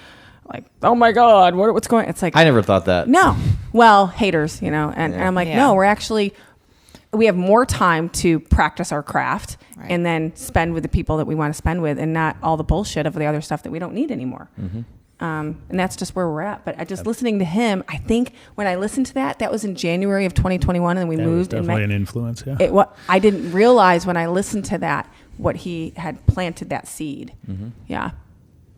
like, oh my God, what's going on? It's like, I never thought that. no. Well, haters, and I'm like, no, we have more time to practice our craft and then spend with the people that we want to spend with and not all the bullshit of the other stuff that we don't need anymore. And that's just where we're at. But I just listening to him, I think when I listened to that was in January of 2021 and we That moved. was definitely an influence. Yeah. I didn't realize when I listened to that, what he had planted that seed. Yeah.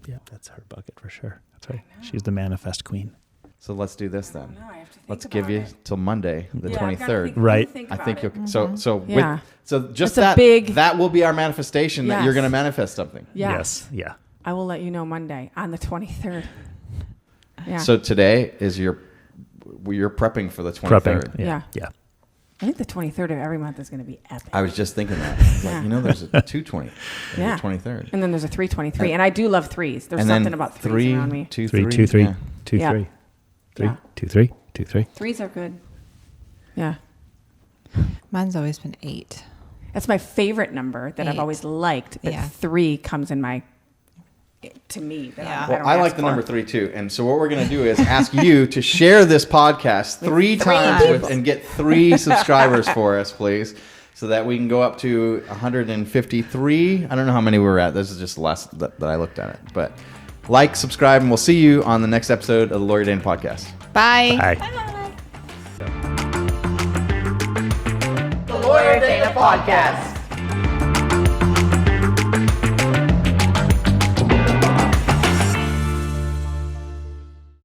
Yeah, that's her bucket for sure. That's right. She's the manifest queen. So let's do this then. I have to think Let's about give you it. till Monday, the Yeah, I've gotta 23rd. think- Right. I think you'll. So Yeah. just That's a big- that will be our manifestation that you're Yes. going to manifest something. Yes. Yeah. I will let you know Monday on the 23rd. Yeah. So today is you're prepping for the 23rd. Prepping. Yeah. Yeah. I think the 23rd of every month is going to be epic. I was just thinking that. Yeah. There's a 220. Yeah. The 23rd. And then there's a 323. And I do love threes. There's And something then about threes 3, around me. 2, 3, 3. 2, 3, Yeah. 2, Yeah. 3, 3, Yeah. 2, 3, 2, 3. Threes are good. Yeah. Mine's always been 8. That's my favorite number that I've 8. always liked. But Yeah. 3 comes in my, to me. That Yeah. I Well, don't I like ask the for. number 3 too. And so what we're going to do is ask you to share this podcast 3 times and get 3 subscribers for us, please, so that we can go up to 153. I don't know how many we're at. This is just the last that I looked at it. But like, subscribe, and we'll see you on the next episode of the Lawyer Dana Podcast. Bye. Bye. The Lawyer Dana Podcast.